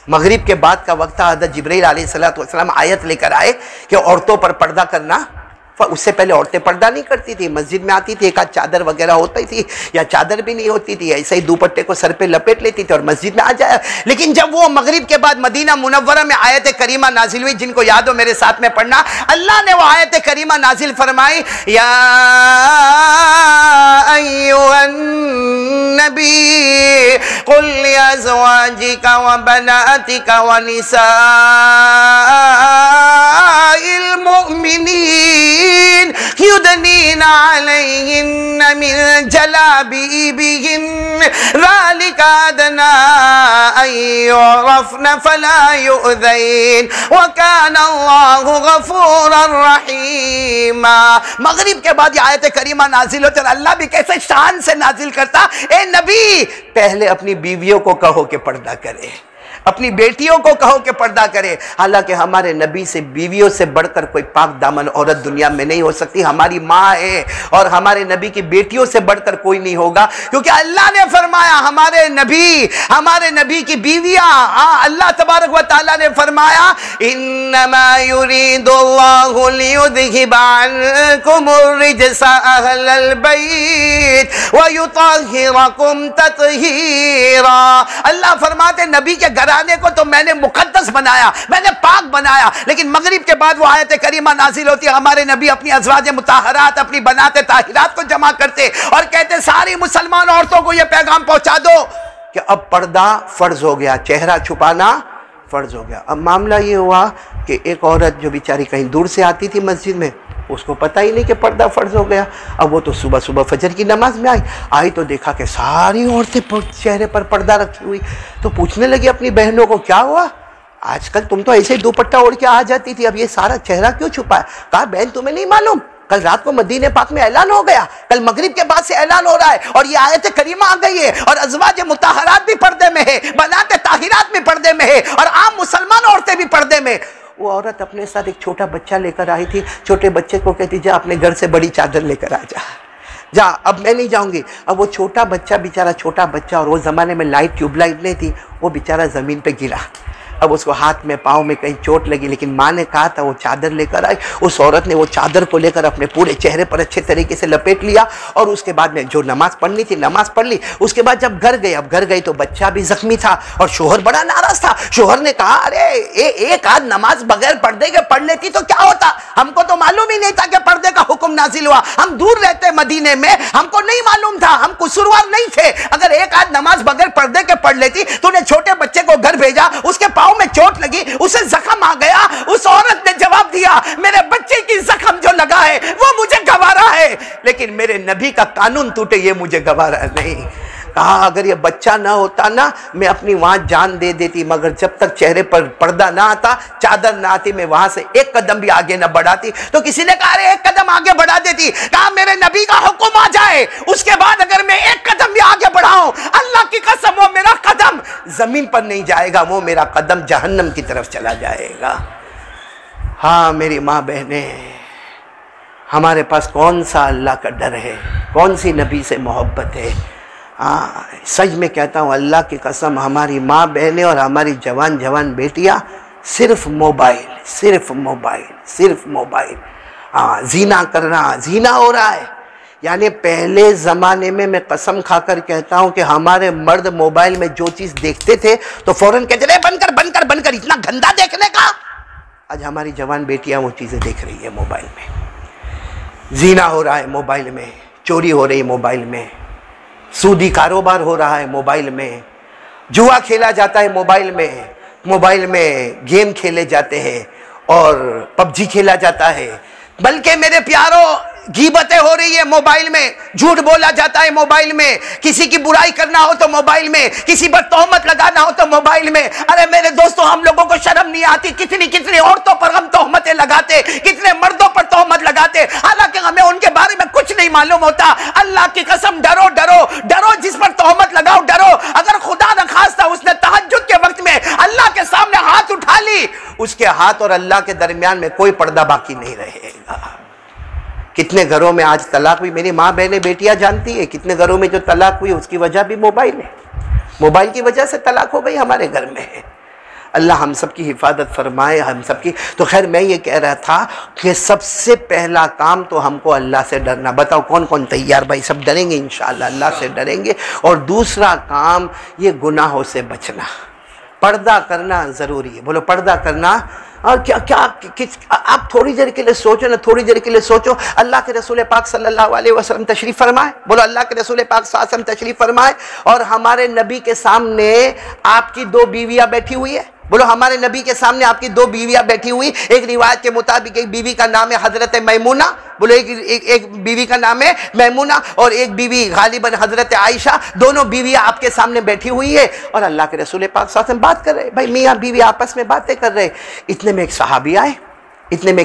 मगरिब के बाद का वक्त था। हज़रत जिब्रील अलैहिस्सलातु वस्सलाम आयत लेकर आए कि औरतों पर पर्दा करना। उससे पहले औरतें पर्दा नहीं करती थी, मस्जिद में आती थी, एक आध चादर वगैरह होती थी, या चादर भी नहीं होती थी, ऐसे ही दुपट्टे को सर पे लपेट लेती थी और मस्जिद में आ जाए। लेकिन जब वो मगरिब के बाद मदीना मुनव्वरा में आयत करीमा नाजिल हुई, जिनको याद हो मेरे साथ में पढ़ना, अल्लाह ने वो आयत करीमा नाजिल फरमाई, या अय्युहन नबी कुल लिअज़वाजिका व बनातिका व निसाइल मुमिनीन युदनीना अलैहिन्ना मिन जलाबीबिहिन्न ज़ालिका अदना अन युअरफ़्न फला युअज़ैन व काना अल्लाहु गफ़ूरर रहीमा। मगरिब के बाद ये आयत करीमा नाजिल होती है। अल्लाह भी कैसे शान से नाजिल करता, ए नबी पहले अपनी बीवियों को कहो कि पर्दा करे। अपनी बेटियों को कहो कि पर्दा करे। हालांकि हमारे नबी से बीवियों से बढ़कर कोई पाक दामन औरत दुनिया में नहीं हो सकती। हमारी माँ है और हमारे नबी की बेटियों से बढ़कर कोई नहीं होगा, क्योंकि अल्लाह ने फरमाया हमारे नबी की बीवियां, अल्लाह तबारक व तआला ने फरमाया इन्नमा युरीदुल्लाहु लियुज़हिबा अन्कुमुर रिजसा अहलल बैत व युतहिरकुम तत्हीरा। अल्लाह फरमाते नबी के घराने को तो मैंने मुकद्दस बनाया, मैंने पाक बनाया, लेकिन मगरिब के बाद वो आयत करीमा नाजिल होती है, हमारे नबी अपनी अज़वाज मुताहरात, अपनी बनाते ताहिरात को जमा करते और कहते सारी मुसलमान औरतों को यह पैगाम पहुंचा दो कि अब पर्दा फर्ज हो गया, चेहरा छुपाना फर्ज हो गया। अब मामला ये हुआ कि एक औरत जो बेचारी कहीं दूर से आती थी मस्जिद में, उसको पता ही नहीं कि पर्दा फर्ज हो गया। अब वो तो सुबह सुबह फजर की नमाज में आई तो देखा कि सारी औरतें चेहरे पर पर्दा रखी हुई, तो पूछने लगी अपनी बहनों को क्या हुआ, आजकल तुम तो ऐसे ही दुपट्टा ओढ़ के आ जाती थी, अब ये सारा चेहरा क्यों छुपा है? कहा बहन तुम्हें नहीं मालूम, कल रात को मदीने पाक में ऐलान हो गया, कल मगरिब के बाद से ऐलान हो रहा है और ये आयत करीमा आ गई है और अज़वाज मुताहरात भी पर्दे में है, बनाते ताहिरात भी पर्दे में है और आम मुसलमान औरतें भी पर्दे में। वो औरत अपने साथ एक छोटा बच्चा लेकर आई थी, छोटे बच्चे को कहती जा अपने घर से बड़ी चादर लेकर आ जा, अब मैं नहीं जाऊंगी। अब वो छोटा बच्चा, बेचारा छोटा बच्चा, और वो ज़माने में लाइट ट्यूबलाइट नहीं थी, वो बेचारा ज़मीन पे गिरा। अब उसको हाथ में पाँव में कहीं चोट लगी, लेकिन माँ ने कहा था वो चादर लेकर आई। उस औरत ने वो चादर को लेकर अपने पूरे चेहरे पर अच्छे तरीके से लपेट लिया और उसके बाद में जो नमाज पढ़नी थी नमाज पढ़ ली। उसके बाद जब घर गए, अब घर गई तो बच्चा भी जख्मी था और शोहर बड़ा नाराज था। शोहर ने कहा अरे एक आध नमाज बगैर पर्दे के पढ़ लेती तो क्या होता, हमको तो मालूम ही नहीं था कि पर्दे का हुक्म नाजिल हुआ, हम दूर रहते मदीने में, हमको नहीं मालूम था, हम कसूरवार नहीं थे। अगर एक आध नमाज बगैर पर्दे के पढ़ लेती, तूने छोटे बच्चे को घर भेजा, उसके पाँव में चोट लगी, उसे जख्म आ गया। उस औरत ने जवाब दिया मेरे बच्चे की जख्म जो लगा है वो मुझे गवारा है, लेकिन मेरे नबी का कानून टूटे ये मुझे गवारा नहीं। कहा अगर ये बच्चा ना होता ना मैं अपनी वहां जान दे देती, मगर जब तक चेहरे पर पर्दा ना आता, चादर ना आती, मैं वहां से एक कदम भी आगे ना बढ़ाती। तो किसी ने कहा अरे एक कदम आगे बढ़ा देती। कहा मेरे नबी का हुक्म आ जाए, उसके बाद अगर मैं एक कदम भी आगे बढ़ाऊं, अल्लाह की कसम वो मेरा कदम जमीन पर नहीं जाएगा, वो मेरा कदम जहन्नम की तरफ चला जाएगा। हाँ मेरी माँ बहने, हमारे पास कौन सा अल्लाह का डर है, कौन सी नबी से मोहब्बत है। हाँ सच में कहता हूँ अल्लाह की कसम, हमारी माँ बहनें और हमारी जवान जवान बेटियाँ सिर्फ मोबाइल, सिर्फ मोबाइल, सिर्फ मोबाइल। हाँ जीना करना, जीना हो रहा है। यानी पहले ज़माने में मैं कसम खाकर कहता हूँ कि हमारे मर्द मोबाइल में जो चीज़ देखते थे तो फौरन कहते थे बनकर बनकर बनकर, इतना गंदा देखने का। आज हमारी जवान बेटियाँ वो चीज़ें देख रही है मोबाइल में। जीना हो रहा है मोबाइल में, चोरी हो रही है मोबाइल में, सूदी कारोबार हो रहा है मोबाइल में, जुआ खेला जाता है मोबाइल में गेम खेले जाते हैं और पबजी खेला जाता है। बल्कि मेरे प्यारों गीबतें हो रही है मोबाइल में, झूठ बोला जाता है मोबाइल में, किसी की बुराई करना हो तो मोबाइल में, किसी पर तोहमत लगाना हो तो मोबाइल में। अरे मेरे दोस्तों हम लोगों को शर्म नहीं आती, कितनी कितनी औरतों पर हम तोहमतें लगाते, कितने मर्दों पर तोहमत लगाते, हालांकि हमें उनके बारे में कुछ नहीं मालूम होता। अल्लाह की कसम डरो डरो डरो, जिस पर तोहमत लगाओ डरो। अगर खुदा न खास्ता उसने तहज्जुद के वक्त में अल्लाह के सामने हाथ उठा ली, उसके हाथ और अल्लाह के दरमियान में कोई पर्दा बाकी नहीं रहेगा। कितने घरों में आज तलाक हुई, मेरी माँ बहनें बेटियां जानती है, कितने घरों में जो तलाक हुई उसकी वजह भी मोबाइल है। मोबाइल की वजह से तलाक हो गई हमारे घर में। अल्लाह हम सब की हिफाजत फरमाए, हम सब की। तो खैर मैं ये कह रहा था कि सबसे पहला काम तो हमको अल्लाह से डरना। बताओ कौन कौन तैयार? भाई सब डरेंगे इंशाअल्लाह, अल्लाह से डरेंगे। और दूसरा काम ये गुनाहों से बचना, पर्दा करना ज़रूरी है। बोलो पर्दा करना। और आप थोड़ी देर के लिए सोचो ना, थोड़ी देर के लिए सोचो, अल्लाह के रसूल पाक सल्लल्लाहु अलैहि वसल्लम तशरीफ़ फरमाए। बोलो अल्लाह के रसूल पाक सल्लल्लाहु अलैहि वसल्लम तशरीफ़ फरमाए और हमारे नबी के सामने आपकी दो बीवियाँ बैठी हुई है। बोलो हमारे नबी के सामने आपकी दो बीवियाँ बैठी हुई। एक रिवायत के मुताबिक एक बीवी का नाम है हज़रत मैमूना। बोलो एक बीवी का नाम है मैमूना और एक बीवी गालिबन हज़रत आयशा। दोनों बीवियाँ आपके सामने बैठी हुई है और अल्लाह के रसूल पाक सल्लल्लाहु अलैहि वसल्लम बात कर रहे हैं। भाई मियाँ बीवी आपस में बातें कर रहे। इतने में एक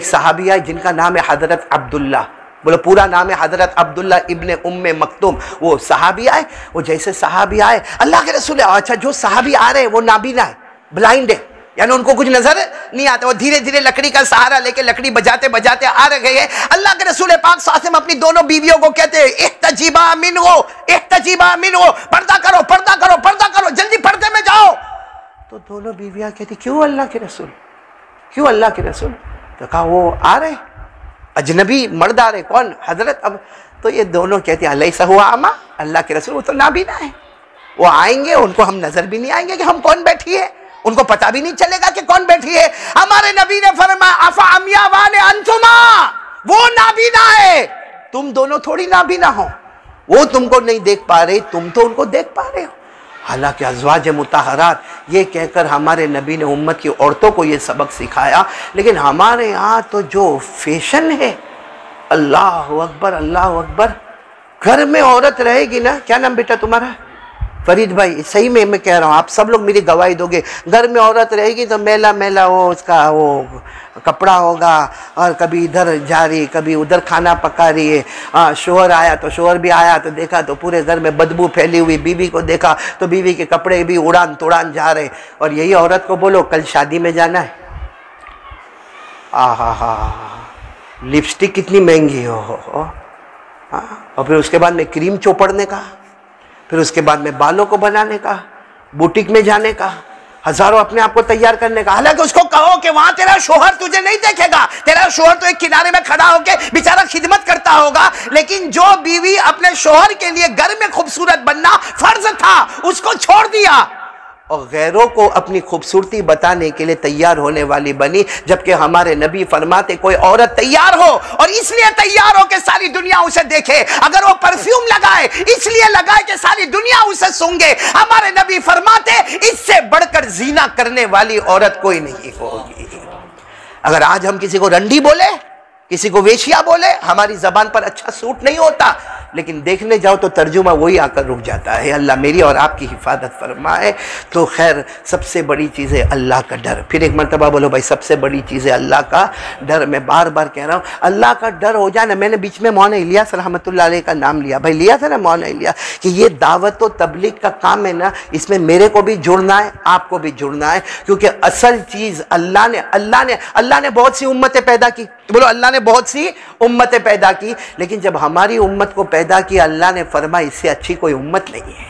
सहाबी आए जिनका नाम है हज़रत अब्दुल्ला। बोलो पूरा नाम है हज़रत अब्दुल्ला इब्ने उम्मे मक्तुम। वो सहाबी आए। वो जैसे सहाबी आए, अल्लाह के रसूल, अच्छा जो सहाबी आ रहे हैं वो नाबीना है। ब्लाइंड है, यानी उनको कुछ नजर नहीं आता। वो धीरे धीरे लकड़ी का सहारा लेके लकड़ी बजाते बजाते आ रहे हैं। अल्लाह के रसूल पाक साहब अपनी दोनों बीवियों को कहते हैं इhtजिबा मिन्हु, पर्दा करो पर्दा करो पर्दा करो, जल्दी पर्दे में जाओ। तो दोनों बीवियां कहती क्यों अल्लाह के रसूल, क्यों अल्लाह के रसूल? तो कहा वो आ रहे अजनबी मर्द आ रहे। कौन? हजरत। अब तो ये दोनों कहते हैं अलैसा हुआ आमा, अल्लाह के रसूल वो तो नाबीना है, वो आएंगे उनको हम नजर भी नहीं आएंगे कि हम कौन बैठी है, उनको पता भी नहीं चलेगा कि कौन बैठी है। हमारे नबी ने फरमाया अफा अमिया वाने अंतुमा, वो नाबीना है, तुम दोनों थोड़ी नाबीना हो। वो तुमको नहीं देख पा रहे, तुम तो उनको देख पा रहे हो। हालांकि अज़वाज मुताहरात ये कहकर हमारे नबी ने उम्मत की औरतों को ये सबक सिखाया। लेकिन हमारे यहाँ तो जो फैशन है, अल्लाह अकबर अल्लाह अकबर। घर में औरत रहेगी ना, क्या नाम बेटा तुम्हारा? फरीद भाई, सही में मैं कह रहा हूँ, आप सब लोग मेरी गवाही दोगे। घर में औरत रहेगी तो मेला मेला वो उसका वो कपड़ा होगा, और कभी इधर जा रही कभी उधर खाना पका रही है। शोहर आया तो शोहर भी आया तो देखा तो पूरे घर में बदबू फैली हुई, बीवी को देखा तो बीवी के कपड़े भी उड़ान तुड़ान जा रहे। और यही औरत को बोलो कल शादी में जाना है, आहा लिपस्टिक कितनी महंगी हो, और फिर उसके बाद में क्रीम चोपड़ने का, फिर उसके बाद में बालों को बनाने का, बुटीक में जाने का, हजारों अपने आप को तैयार करने का। हालांकि उसको कहो कि वहां तेरा शोहर तुझे नहीं देखेगा, तेरा शोहर तो एक किनारे में खड़ा होकर बेचारा खिदमत करता होगा। लेकिन जो बीवी अपने शोहर के लिए घर में खूबसूरत बनना फर्ज था, उसको छोड़ दिया और गैरों को अपनी खूबसूरती बताने के लिए तैयार होने वाली बनी। जबकि हमारे नबी फरमाते कोई औरत तैयार हो और इसलिए तैयार हो कि सारी दुनिया उसे देखे, अगर वो परफ्यूम लगाए इसलिए लगाए कि सारी दुनिया उसे सूंघे, हमारे नबी फरमाते इससे बढ़कर जीना करने वाली औरत कोई नहीं होगी। अगर आज हम किसी को रंडी बोले, किसी को वेश्या बोले, हमारी जबान पर अच्छा सूट नहीं होता, लेकिन देखने जाओ तो तर्जुमा वही आकर रुक जाता है। अल्लाह मेरी और आपकी हिफाजत फरमाए। तो खैर सबसे बड़ी चीज़ है अल्लाह का डर। फिर एक मरतबा बोलो भाई, सबसे बड़ी चीज़ है अल्लाह का डर। मैं बार बार कह रहा हूँ अल्लाह का डर हो जाए ना। मैंने बीच में मौलाना इलियास रहमतुल्लाह अलैह का नाम लिया, भाई लिया था ना मौलाना इलियास, कि ये दावत व तबलीग का काम है ना, इसमें मेरे को भी जुड़ना है, आपको भी जुड़ना है। क्योंकि असल चीज़ अल्लाह ने बहुत सी उम्मतें पैदा की, बोलो अल्लाह ने बहुत सी उम्मतें पैदा की, लेकिन जब हमारी उम्मत को पैदा किया अल्लाह ने फरमाया इससे अच्छी कोई उम्मत नहीं है।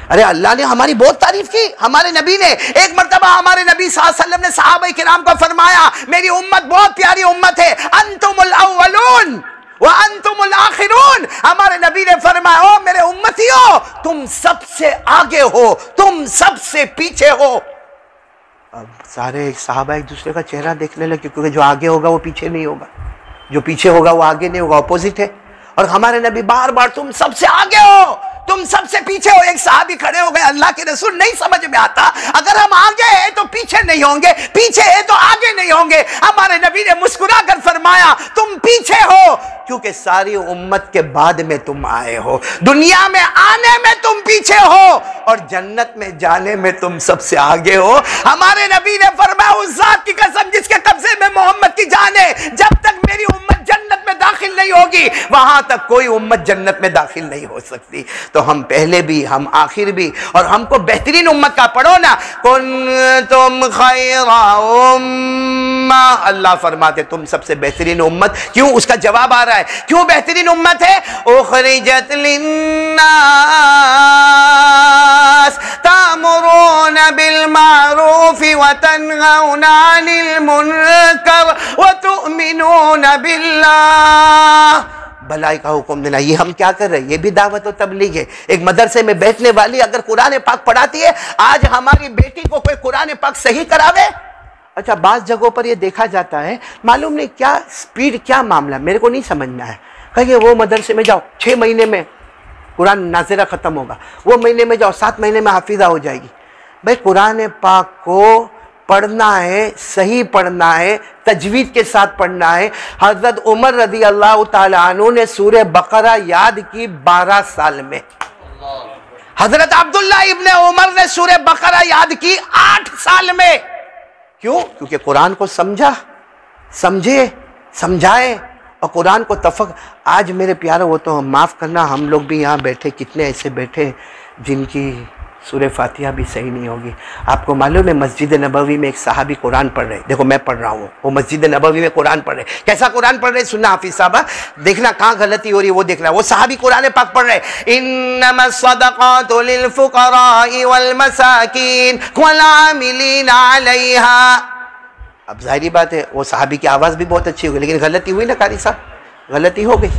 अरे अल्लाह ने हमारी बहुत तारीफ की, हमारे नबी ने। एक मर्तबा हमारे नबी सल्लल्लाहु अलैहि वसल्लम ने सहाबा किराम को फरमाया मेरी उम्मत बहुत प्यारी उम्मत है, अंतुमुल अव्वलून व अंतुमुल आखिरून। हमारे नबी ने फरमाया ओ मेरे उम्मतियों, तुम सबसे आगे हो, तुम सबसे पीछे हो। अब सारे सहाबा एक दूसरे का चेहरा देखने लगे, क्योंकि जो आगे होगा वो पीछे नहीं होगा, जो पीछे होगा वो आगे नहीं होगा, अपोजिट है। और हमारे नबी बार बार तुम सबसे आगे हो, तुम सबसे पीछे हो। एक साहबी खड़े हो गए, अल्लाह के रसूल नहीं समझ में आता, अगर हम आगे हैं तो पीछे नहीं होंगे, पीछे है तो आगे नहीं होंगे। हमारे नबी ने मुस्कुरा कर फरमाया तुम पीछे हो क्योंकि सारी उम्मत के बाद में तुम आए हो, दुनिया में आने में तुम पीछे हो और जन्नत में जाने में तुम सबसे आगे हो। हमारे नबी ने फरमाया उस जात की कसम जिसके कब्जे में मोहम्मद की जान है, जब तक मेरी उम्मत जन्नत में दाखिल नहीं होगी वहां तक कोई उम्मत जन्नत में दाखिल नहीं हो सकती। तो हम पहले भी, हम आखिर भी, और हमको बेहतरीन उम्मत का पढ़ो ना, कुन्तुम खैरा उम्मा, अल्लाह फरमाते तुम सबसे बेहतरीन उम्मत। क्यों? उसका जवाब आ रहा है, क्यों बेहतरीन उम्मत है? उखरिजत लिन्नास तामुरून बिल मारूफ व तनहौना अनिल मुनकर व तुमिनून बिल्लाह। भलाई का हुक्म देना, ये हम क्या कर रहे हैं? ये भी दावत और तबलीग है। एक मदरसे में बैठने वाली अगर कुरान पाक पढ़ाती है, आज हमारी बेटी को कोई कुरान पाक सही करावे? अच्छा, बाज़ जगहों पर ये देखा जाता है, मालूम नहीं क्या स्पीड, क्या मामला, मेरे को नहीं समझ में आया। कहिए वो मदरसे में जाओ 6 महीने में कुरान नाज़िरा ख़त्म होगा, वो महीने में जाओ 7 महीने में हाफिज़ा हो जाएगी। भाई कुरान पाक को पढ़ना है, सही पढ़ना है, तजवीद के साथ पढ़ना है। हजरत उमर रज़ी अल्लाह ताला अन्हु ने सूरह बकरा याद की 12 साल में। हजरत अब्दुल्ला इब्ने उमर ने सूरह बकरा याद की 8 साल में। क्यों? क्योंकि कुरान को समझा, समझे, समझाए और कुरान को तफक। आज मेरे प्यारे, वो तो माफ़ करना, हम लोग भी यहाँ बैठे, कितने ऐसे बैठे जिनकी सूरह फातिहा भी सही नहीं होगी। आपको मालूम है मस्जिद नबवी में एक सहाबी कुरान पढ़ रहे, देखो मैं पढ़ रहा हूँ, वो मस्जिद नबवी में कुरान पढ़ रहे। कैसा कुरान पढ़ रहे सुनना हाफिज साहब, देखना कहाँ गलती हो रही है वो देखना। वो सहाबी कुरान पाक पढ़ रहे, इन्नमस सदक़ातु लिल फुक़राइ वल मसाकीन वल आमिलीना अलैहा। अब जाहिर बात है वो सहाबी की आवाज़ भी बहुत अच्छी हो गई, लेकिन गलती हुई ना कारी साहब, गलती हो गई,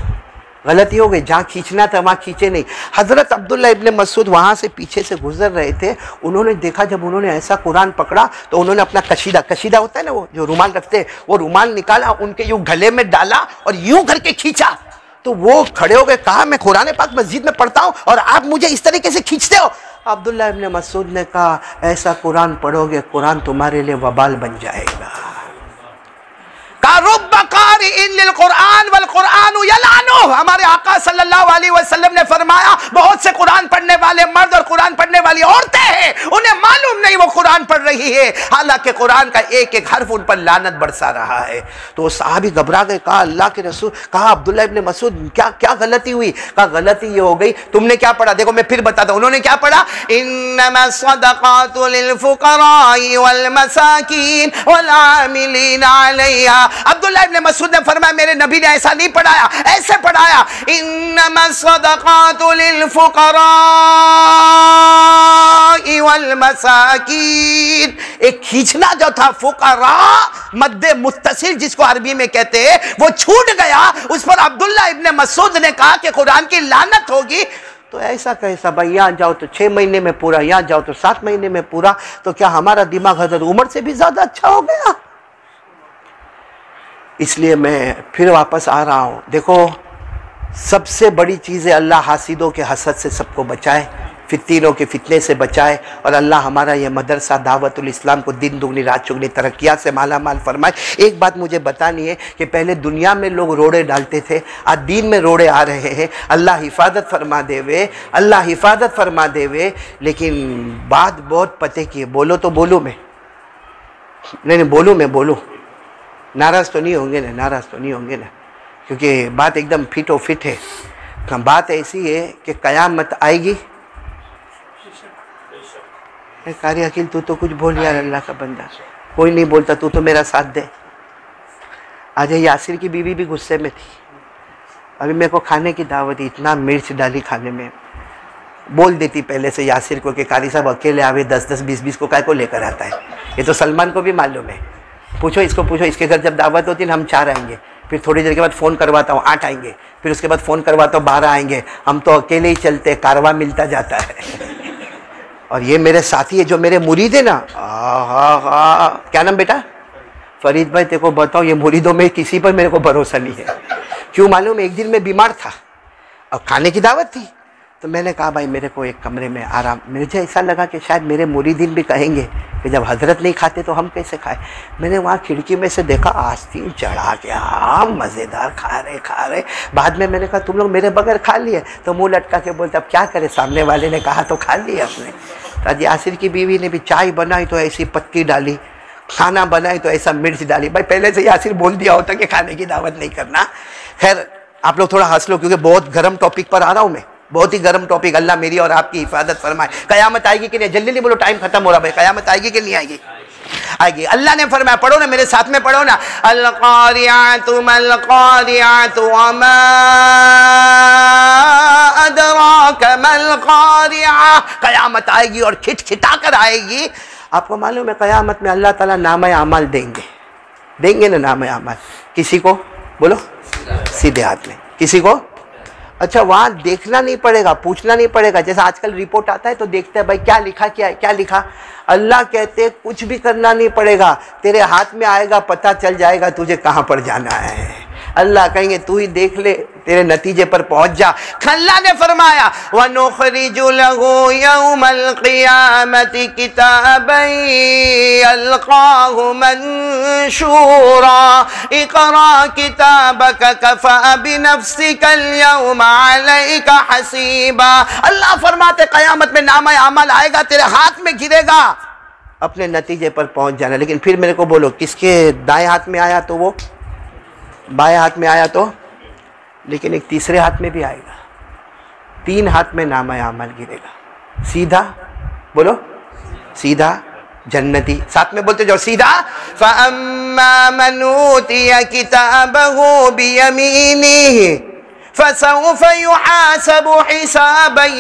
गलती हो गई। जहाँ खींचना था वहाँ खींचे नहीं। हज़रत अब्दुल्ला इब्न मसूद वहाँ से पीछे से गुजर रहे थे, उन्होंने देखा, जब उन्होंने ऐसा कुरान पकड़ा तो उन्होंने अपना कशीदा होता है ना, वो जो रुमाल रखते हैं, वो रुमाल निकाला, उनके यूँ गले में डाला और यूँ करके खींचा। तो वो खड़े हो गए, कहा मैं कुरान पाक मस्जिद में पढ़ता हूँ और आप मुझे इस तरीके से खींचते हो। अब्दुल्ला इब्न मसूद ने कहा, ऐसा कुरान पढ़ोगे कुरान तुम्हारे लिए वबाल बन जाएगा। हमारे आका सल्लल्लाहु अलैहि वसल्लम ने फरमाया, बहुत से कुरान पढ़ने वाले मर्द और कुरान पढ़ने वाली औरतें हैं, उन्हें मालूम नहीं वो कुरान पढ़ रही है, हालांकि कुरान का एक एक हर्फ उन पर लानत बरसा रहा है। तो वो साहबी घबरा गए, कहा अल्लाह के रसूल, कहा अब्दुल्ला इब्न मसूद क्या गलती हुई? कहा गलती ये हो गई, तुमने क्या पढ़ा? देखो मैं फिर बताता हूं, उन्होंने क्या पढ़ा, इन्नमस सदक़ातु लिल फुक़राइ वल मसाकीन वल आमिलीना अलैहा। अब्दुल्ला इब्न मसूद ने फरमाया, मेरे नबी ने ऐसा नहीं पढ़ाया, ऐसे पढ़ाया, इन्नमस सदक़ातु लिल फुक़राइ वल मसाकीन। एक खींचना जो था फुक़रा मद्दे मुत्तसिल जिसको अरबी में कहते हैं, वो छूट गया। उस पर अब्दुल्ला इब्न मसूद ने कहा कि कुरान की लानत होगी। तो ऐसा कैसा भाई, यहाँ जाओ तो 6 महीने में पूरा, यहाँ जाओ तो 7 महीने में पूरा। तो क्या हमारा दिमाग हज़रत उमर से भी ज्यादा अच्छा हो गया? इसलिए मैं फिर वापस आ रहा हूँ। देखो सबसे बड़ी चीज़ है अल्लाह हासिदों के हसद से सबको बचाए, फितीरों के फितने से बचाए, और अल्लाह हमारा ये मदरसा दावतुल इस्लाम को दिन दुगनी रात चुगनी तरक्कियात से माला माल फरमाए। एक बात मुझे बतानी है कि पहले दुनिया में लोग रोड़े डालते थे, आज दीन में रोड़े आ रहे हैं। अल्लाह हिफाजत फरमा देवे, अल्लाह हिफाजत फरमा देवे। लेकिन बात बहुत पते की है, बोलो तो बोलूँ मैं, नहीं बोलूँ मैं, बोलूँ, नाराज़ तो नहीं होंगे ना, नाराज़ तो नहीं होंगे ना, क्योंकि बात एकदम फिटो फिट है। बात ऐसी है कि क़यामत आएगी। कारी अकील तू तो कुछ बोल यार, अल्लाह का बंदा, कोई नहीं बोलता, तू तो मेरा साथ दे। आज यासिर की बीवी भी गुस्से में थी, अभी मेरे को खाने की दावत, इतना मिर्च डाली खाने में, बोल देती पहले से यासिर को कि कारी साहब अकेले आवे 10-10 20-20 को काय को लेकर आता है। ये तो सलमान को भी मालूम है, पूछो इसको, पूछो इसके घर जब दावत होती है हम 4 आएंगे, फिर थोड़ी देर के बाद फ़ोन करवाता हूँ 8 आएंगे, फिर उसके बाद फ़ोन करवाता हूँ 12 आएंगे। हम तो अकेले ही चलते, कारवा मिलता जाता है। और ये मेरे साथी है जो मेरे मुरीद है ना, क्या नाम बेटा? फरीद भाई तेरे को बताओ, ये मुरीदों में किसी पर मेरे को भरोसा नहीं है। क्यों मालूम? एक दिन मैं बीमार था और खाने की दावत थी, तो मैंने कहा भाई मेरे को एक कमरे में आराम। मुझे ऐसा लगा कि शायद मेरे मुरीदीन भी कहेंगे कि जब हजरत नहीं खाते तो हम कैसे खाए। मैंने वहाँ खिड़की में से देखा आस्तीन चढ़ा के, मज़ेदार खा रहे। बाद में मैंने कहा तुम लोग मेरे बगैर खा लिए? तो मुंह लटका के बोलते अब क्या करे, सामने वाले ने कहा तो खा लिया अपने। तो आज यासिर की बीवी ने भी चाय बनाई तो ऐसी पत्ती डाली, खाना बनाई तो ऐसा मिर्च डाली। भाई पहले से यासिर बोल दिया होता कि खाने की दावत नहीं करना। खैर आप लोग थोड़ा हंस लो, क्योंकि बहुत गर्म टॉपिक पर आ रहा हूँ मैं, बहुत ही गर्म टॉपिक। अल्लाह मेरी और आपकी हिफाजत फरमाए। क़यामत आएगी कि नहीं? जल्दी नहीं बोलो, टाइम खत्म हो रहा भाई। क़यामत आएगी कि नहीं आएगी? आएगी। अल्लाह ने फरमाया, पढ़ो ना मेरे साथ में, पढ़ो ना, अल क़ारिअतु मल क़ारिअतु वमा अदराका मल क़ारिअह। क़यामत आएगी और खिटखिटा कर आएगी। आपको मालूम है क़यामत में अल्लाह ताला नाम अमाल देंगे ना, नाम अमाल किसी को, बोलो सीधे हाथ में, किसी को। अच्छा वहाँ देखना नहीं पड़ेगा, पूछना नहीं पड़ेगा। जैसा आजकल रिपोर्ट आता है तो देखते हैं भाई क्या लिखा, क्या लिखा। अल्लाह कहते कुछ भी करना नहीं पड़ेगा, तेरे हाथ में आएगा, पता चल जाएगा तुझे कहाँ पर जाना है। अल्लाह कहेंगे तू ही देख ले, तेरे नतीजे पर पहुंच जा। अल्लाह ने फरमाया वनुखरिजु लहु यौमल क़ियामति किताबन यल्क़ाहु मंशूरा इक़रा किताबक कफ़ा बिनफ़्सिकल यौमा अलैका हसीबा। अल्लाह फरमाते क़यामत में नामा अमल आएगा, तेरे हाथ में गिरेगा, अपने नतीजे पर पहुंच जाना। लेकिन फिर मेरे को बोलो किसके दाएं हाथ में आया तो वो, बाएं हाथ में आया तो, लेकिन एक तीसरे हाथ में भी आएगा। 3 हाथ में नामा अमल गिरेगा, सीधा बोलो सीधा जन्नती, साथ में बोलते जाओ सीधा। फअम्मा मन ऊतिया किताबहु बियमीनिही फसौफ युहासबु हिसाबन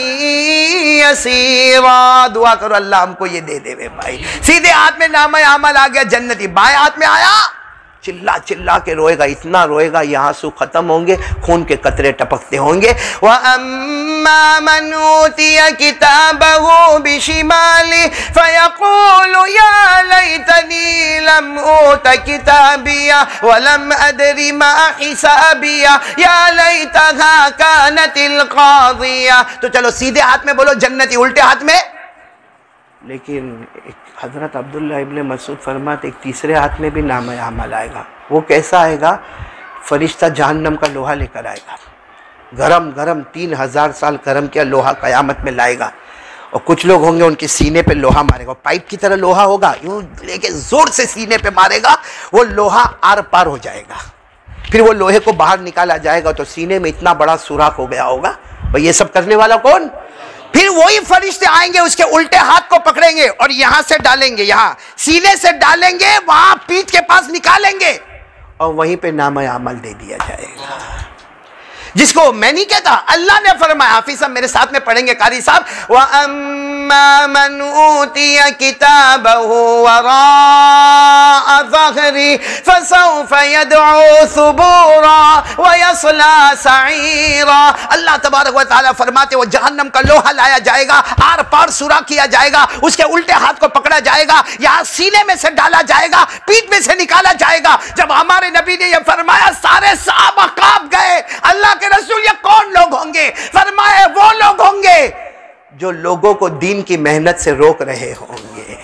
यसीरा। दुआ करो अल्लाह हमको ये दे दे भाई। सीधे हाथ में नाम अमल आ गया जन्नती, बाएं हाथ में आया चिल्ला चिल्ला के रोएगा, इतना रोएगा ये आंसू खत्म होंगे, खून के कतरे टपकते होंगे। व अम्मा मन ऊतिया किताबहु बिशिमाली फयक़ूलु या लैतनी लम ऊत किताबिया व लम अदरी मा हिसाबिया या लैतहा कानतिल क़ादिया। तो चलो सीधे हाथ में बोलो जन्नती, उल्टे हाथ में। लेकिन हजरत अब्दुल्ला इब्ने मसूद फरमाते एक तीसरे हाथ में भी नाम अमल आएगा। वो कैसा आएगा? फरिश्ता जहन्नम का लोहा लेकर आएगा, गरम गरम 3000 साल गरम किया लोहा कयामत में लाएगा। और कुछ लोग होंगे उनके सीने पे लोहा मारेगा, पाइप की तरह लोहा होगा, यूं लेके जोर से सीने पे मारेगा, वो लोहा आर पार हो जाएगा। फिर वो लोहे को बाहर निकाला जाएगा तो सीने में इतना बड़ा सुराख हो गया होगा। भाई ये सब करने वाला कौन? फिर वही फरिश्ते आएंगे, उसके उल्टे हाथ को पकड़ेंगे और यहां से डालेंगे, यहां सीने से डालेंगे, वहां पीठ के पास निकालेंगे और वहीं पे नाम अमल दे दिया जाएगा। जिसको मैं नहीं कहता, अल्लाह ने फरमाया। हाफिज साहब मेरे साथ में पढ़ेंगे, कारी साहब। व अम्मा मन ऊतिया किताबहु वराअ ज़हरी फसौफ यदउ सुबूरा व यसला सईरा। अल्लाह तबारक व तआला फरमाते वो जहन्नम का लोहा लाया जाएगा, आर पार सुराख किया जाएगा, उसके उल्टे हाथ को पकड़ा जाएगा, यहाँ सीने में से डाला जाएगा, पीठ में से निकाला जाएगा। जब हमारे नबी ने यह फरमाया सारे सहाबा कांप गए। अल्लाह रसूल ये कौन लोग होंगे? फरमाए वो लोग होंगे जो लोगों को दीन की मेहनत से रोक रहे होंगे,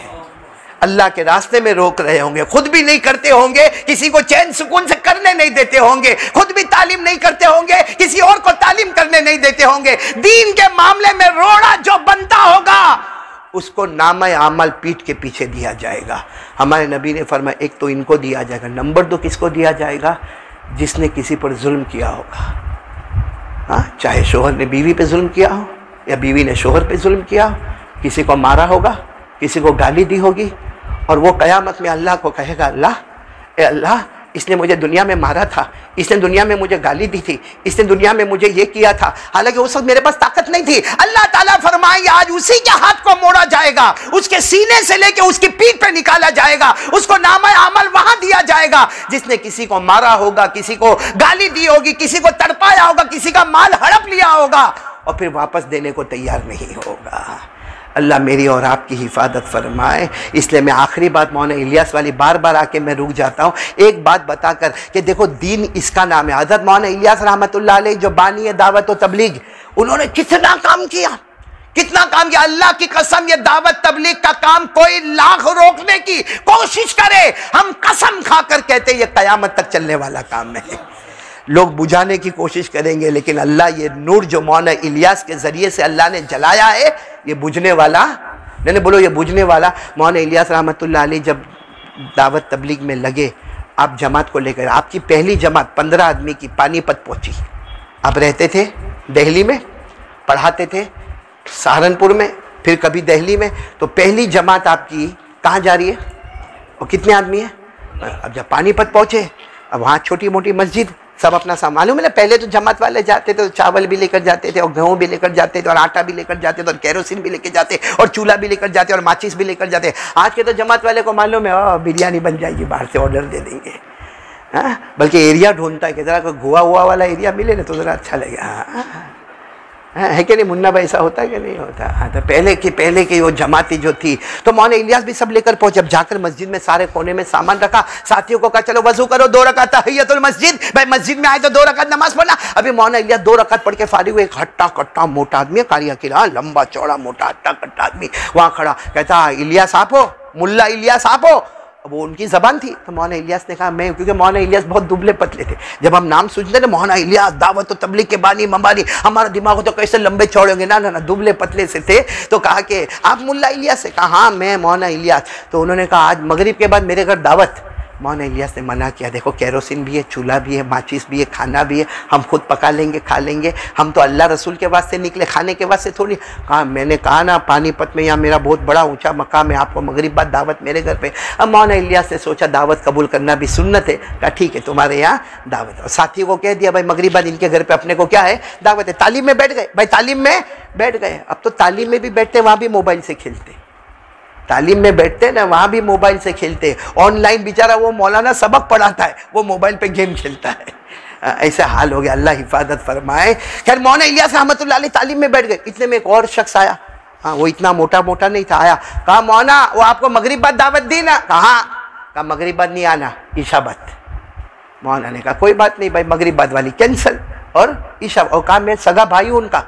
अल्लाह के रास्ते में रोक रहे होंगे, खुद भी नहीं करते होंगे, किसी को चैन सुकून से करने नहीं देते होंगे, खुद भी तालीम नहीं करते होंगे, किसी और को तालीम करने नहीं देते होंगे। दीन के मामले में रोड़ा जो बनता होगा उसको नाम अमल पीठ के पीछे दिया जाएगा। हमारे नबी ने फरमाया एक तो इनको दिया जाएगा, नंबर 2 किसको दिया जाएगा? जिसने किसी पर जुल्म किया होगा। हाँ, चाहे शोहर ने बीवी पे जुल्म किया हो या बीवी ने शोहर पे जुल्म किया हो, किसी को मारा होगा, किसी को गाली दी होगी, और वो कयामत में अल्लाह को कहेगा अल्लाह, ए अल्लाह इसने मुझे दुनिया में मारा था, इसने दुनिया में मुझे गाली दी थी, इसने दुनिया में मुझे ये किया था, हालांकि उस वक्त मेरे पास ताकत नहीं थी। अल्लाह ताला फरमाएंगे आज उसी के हाथ को मोड़ा जाएगा, उसके सीने से लेके उसकी पीठ पे निकाला जाएगा, उसको नामा अमल वहां दिया जाएगा। जिसने किसी को मारा होगा, किसी को गाली दी होगी, किसी को तड़पाया होगा, किसी का माल हड़प लिया होगा और फिर वापस देने को तैयार नहीं होगा। अल्लाह मेरी और आपकी हिफाजत फरमाए। इसलिए मैं आखिरी बात मौलाना इलियास वाली बार बार आके मैं रुक जाता हूँ, एक बात बताकर कि देखो दीन इसका नाम है। हज़रत मौलाना इलियास रहमतुल्लाह अलैह जो बानी है दावत व तबलीग, उन्होंने कितना काम किया, कितना काम किया। अल्लाह की कसम ये दावत तबलीग का काम कोई लाख रोकने की कोशिश करे, हम कसम खाकर कहते ये कयामत तक चलने वाला काम है। लोग बुझाने की कोशिश करेंगे, लेकिन अल्लाह ये नूर जो मौलाना इलियास के ज़रिए से अल्लाह ने जलाया है, ये बुझने वाला नहीं, बोलो ये बुझने वाला। मौलाना इलियास रहमतुल्लाह अलैह जब दावत तबलीग में लगे, आप जमात को लेकर, आपकी पहली जमात 15 आदमी की पानीपत पहुंची। आप रहते थे दिल्ली में, पढ़ाते थे सहारनपुर में, फिर कभी दिल्ली में, तो पहली जमात आपकी कहाँ जा रही है और कितने आदमी है? अब जब पानीपत पहुंचे, अब वहाँ छोटी मोटी मस्जिद, सब अपना सामान, मालूम है ना, पहले तो जमात वाले जाते थे तो चावल भी लेकर जाते थे और गेहूँ भी लेकर जाते थे और आटा भी लेकर जाते थे और केरोसिन भी लेकर जाते और चूल्हा भी लेकर जाते और माचिस भी लेकर जाते। आज के तो जमात वाले को मालूम है बिरयानी बन जाएगी, बाहर से ऑर्डर दे देंगे। हाँ, बल्कि एरिया ढूंढता है कि ज़रा कोई गोवा हुआ वाला एरिया मिले ना तो ज़रा अच्छा लगेगा। हाँ, है कि नहीं मुन्ना भाई, ऐसा होता है कि नहीं होता? हाँ, तो पहले की वो जमाती जो थी, तो मौलाना इलियास भी सब लेकर पहुंचे। अब जाकर मस्जिद में सारे कोने में सामान रखा, साथियों को कहा चलो वजू करो, 2 रकात तहियतुल मस्जिद, भाई मस्जिद में आए तो 2 रकात नमाज पढ़ना। अभी मौलाना इलियास 2 रकात पढ़ के फारिग हुए, एक हट्टा कट्टा मोटा आदमी, कारिया किला, लंबा चौड़ा मोटा हट्टा कट्टा आदमी वहां खड़ा, कहता इलियास आप हो, मुल्ला इलियास आप हो। अब वो उनकी जबान थी, तो मौलाना इलियास ने कहा मैं, क्योंकि मौलाना इलियास बहुत दुबले पतले थे, जब हम नाम सुनते थे मौलाना इलियास दावत और तबलीग के बानी ममानी, हमारा दिमाग हो तो कैसे लंबे चौड़े होंगे, ना ना ना, दुबले पतले से थे। तो कहा कि आप मुल्ला इलियास से? कहा हाँ मैं मौलाना इलियास। तो उन्होंने कहा आज मगरिब के बाद मेरे घर दावत, मौलाना इलियास ने मना किया, देखो केरोसिन भी है, चूल्हा भी है, माचिस भी है, खाना भी है, हम खुद पका लेंगे, खा लेंगे, हम तो अल्लाह रसूल के वास्ते निकले, खाने के वास्ते थोड़ी। कहा, मैंने कहा ना पानीपत में यहाँ मेरा बहुत बड़ा ऊंचा मकाम है, आपको मगरिब बाद दावत मेरे घर पे। अब मौलाना इलियास ने सोचा दावत कबूल करना भी सुन्नत है। कहा ठीक है तुम्हारे यहाँ दावत है। और साथी को कह दिया भाई मगरिब बाद इनके घर पे अपने को क्या है, दावत है। तालीम में बैठ गए भाई, तालीम में बैठ गए। अब तो तालीम में भी बैठते, वहाँ भी मोबाइल से खेलते, तालीम में बैठते ना वहाँ भी मोबाइल से खेलते। ऑनलाइन बेचारा वो मौलाना सबक पढ़ाता है, वो मोबाइल पे गेम खेलता है। ऐसा हाल हो गया, अल्लाह हिफाजत फरमाए। खैर मौलाना इलियास रहमतुल्लाह अलैह तालीम में बैठ गए। इतने में एक और शख्स आया, हाँ वो इतना मोटा मोटा नहीं था, आया। कहा मौलाना वो आपको मगरिब बाद दावत दी ना? कहा मगरिब बाद नहीं आना, ईशा बाद। मौलाना ने कहा कोई बात नहीं भाई, मगरिब बाद वाली कैंसिल और ईशा। और कहा मैं सगा भाई हूँ उनका,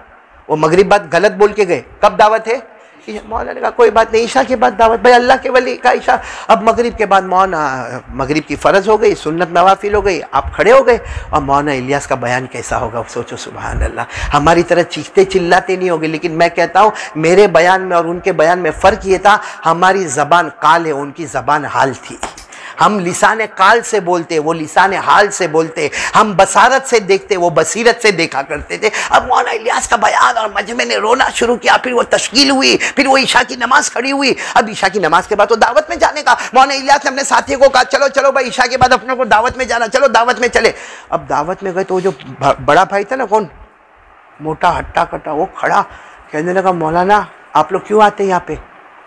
वो मगरिब बाद गलत बोल के गए, कब दावत है? मौलाना ने कहा कोई बात नहीं, ईशा के बाद दावत। भाई अल्लाह के वली का ईशा। अब मगरिब के बाद मौलाना, मगरिब की फ़र्ज हो गई, सुन्नत नवाफिल हो गई, आप खड़े हो गए। और मौलाना इलियास का बयान कैसा होगा सोचो, सुभान अल्लाह। हमारी तरह चीखते चिल्लाते नहीं होगे, लेकिन मैं कहता हूँ मेरे बयान में और उनके बयान में फ़र्क ये था, हमारी ज़बान काल है, उनकी ज़बान हाल थी। हम लिसाने काल से बोलते, वो लिसाने हाल से बोलते। हम बसारत से देखते, वो बसीरत से देखा करते थे। अब मौलाना इलियास का बयान और मजमे ने रोना शुरू किया, फिर वो तश्कील हुई, फिर वो ईशा की नमाज खड़ी हुई। अब ईशा की नमाज के बाद तो दावत में जाने का। मौलाना इलियास ने अपने साथियों को कहा चलो चलो भाई ईशा के बाद अपने को दावत में जाना, चलो दावत में चले। अब दावत में गए तो जो बड़ा भाई था ना, कौन मोटा हट्टा कट्टा, वो खड़ा कहने लगा मौलाना आप लोग क्यों आते हैं यहाँ पे?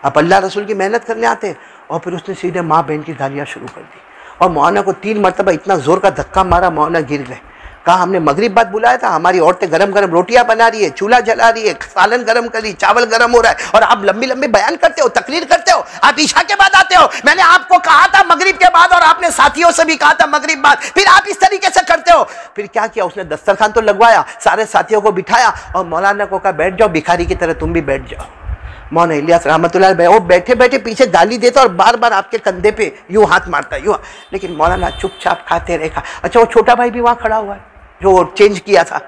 आप अल्लाह रसूल की मेहनत करने आते हैं? और फिर उसने सीधे माँ बहन की गालियाँ शुरू कर दी। और मौलाना को 3 मरतबा इतना जोर का धक्का मारा, मौलाना गिर गए। कहा हमने मगरिब बाद बुलाया था, हमारी औरतें गरम गरम रोटियां बना रही है, चूल्हा जला रही है, सालन गरम कर रही, चावल गरम हो रहा है, और आप लंबी लंबी बयान करते हो, तकरीर करते हो, आप ईशा के बाद आते हो। मैंने आपको कहा था मगरिब के बाद, और आपने साथियों से भी कहा था मगरिब बाद, फिर आप इस तरीके से करते हो। फिर क्या किया उसने, दस्तरखान तो लगवाया, सारे साथियों को बिठाया और मौलाना को कहा बैठ जाओ, भिखारी की तरह तुम भी बैठ जाओ। मौलाना इलियास रहमतुल्लाह अलैह वो बैठे बैठे पीछे गाली देता और बार बार आपके कंधे पे यूं हाथ मारता, यूं। लेकिन मौलाना चुपचाप खाते रहे। अच्छा वो छोटा भाई भी वहाँ खड़ा हुआ है जो चेंज किया था,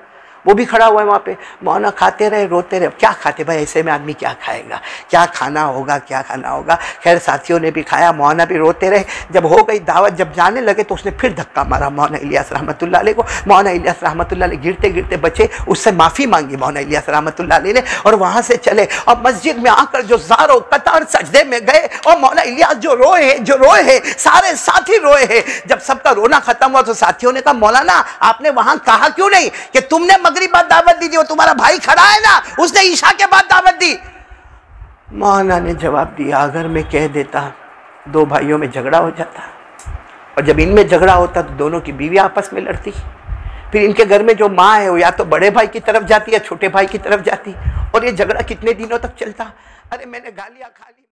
वो भी खड़ा हुआ है वहाँ पे। मौलाना खाते रहे, रोते रहे। क्या खाते भाई, ऐसे में आदमी क्या खाएगा, क्या खाना होगा, क्या खाना होगा। खैर साथियों ने भी खाया, मौलाना भी रोते रहे। जब हो गई दावत, जब जाने लगे तो उसने फिर धक्का मारा मौलाना इलियास रहमतुल्लाह अलैह को। मौलाना इलियास रहमतुल्लाह अलैह गिरते गिरते बचे, उससे माफ़ी मांगी मौलाना इलियास रहमतुल्लाह अलैह ने, और वहाँ से चले। और मस्जिद में आकर जो ज़ारो कतार सजदे में गए, और मौलाना इलियास जो रोए हैं, सारे साथी रोए हैं। जब सबका रोना खत्म हुआ तो साथियों ने कहा मौलाना आपने वहाँ कहा क्यों नहीं कि तुमने मगरिब बाद दावत दी थी, वो तुम्हारा भाई खड़ा है ना, उसने ईशा के बाद दावत दी। मौलाना ने जवाब दिया अगर मैं कह देता 2 भाइयों में झगड़ा हो जाता, और जब इनमें झगड़ा होता तो दोनों की बीवी आपस में लड़ती। फिर इनके घर में जो माँ है वो या तो बड़े भाई की तरफ जाती या छोटे भाई की तरफ जाती, और ये झगड़ा कितने दिनों तक चलता। अरे मैंने गालियाँ खा ली।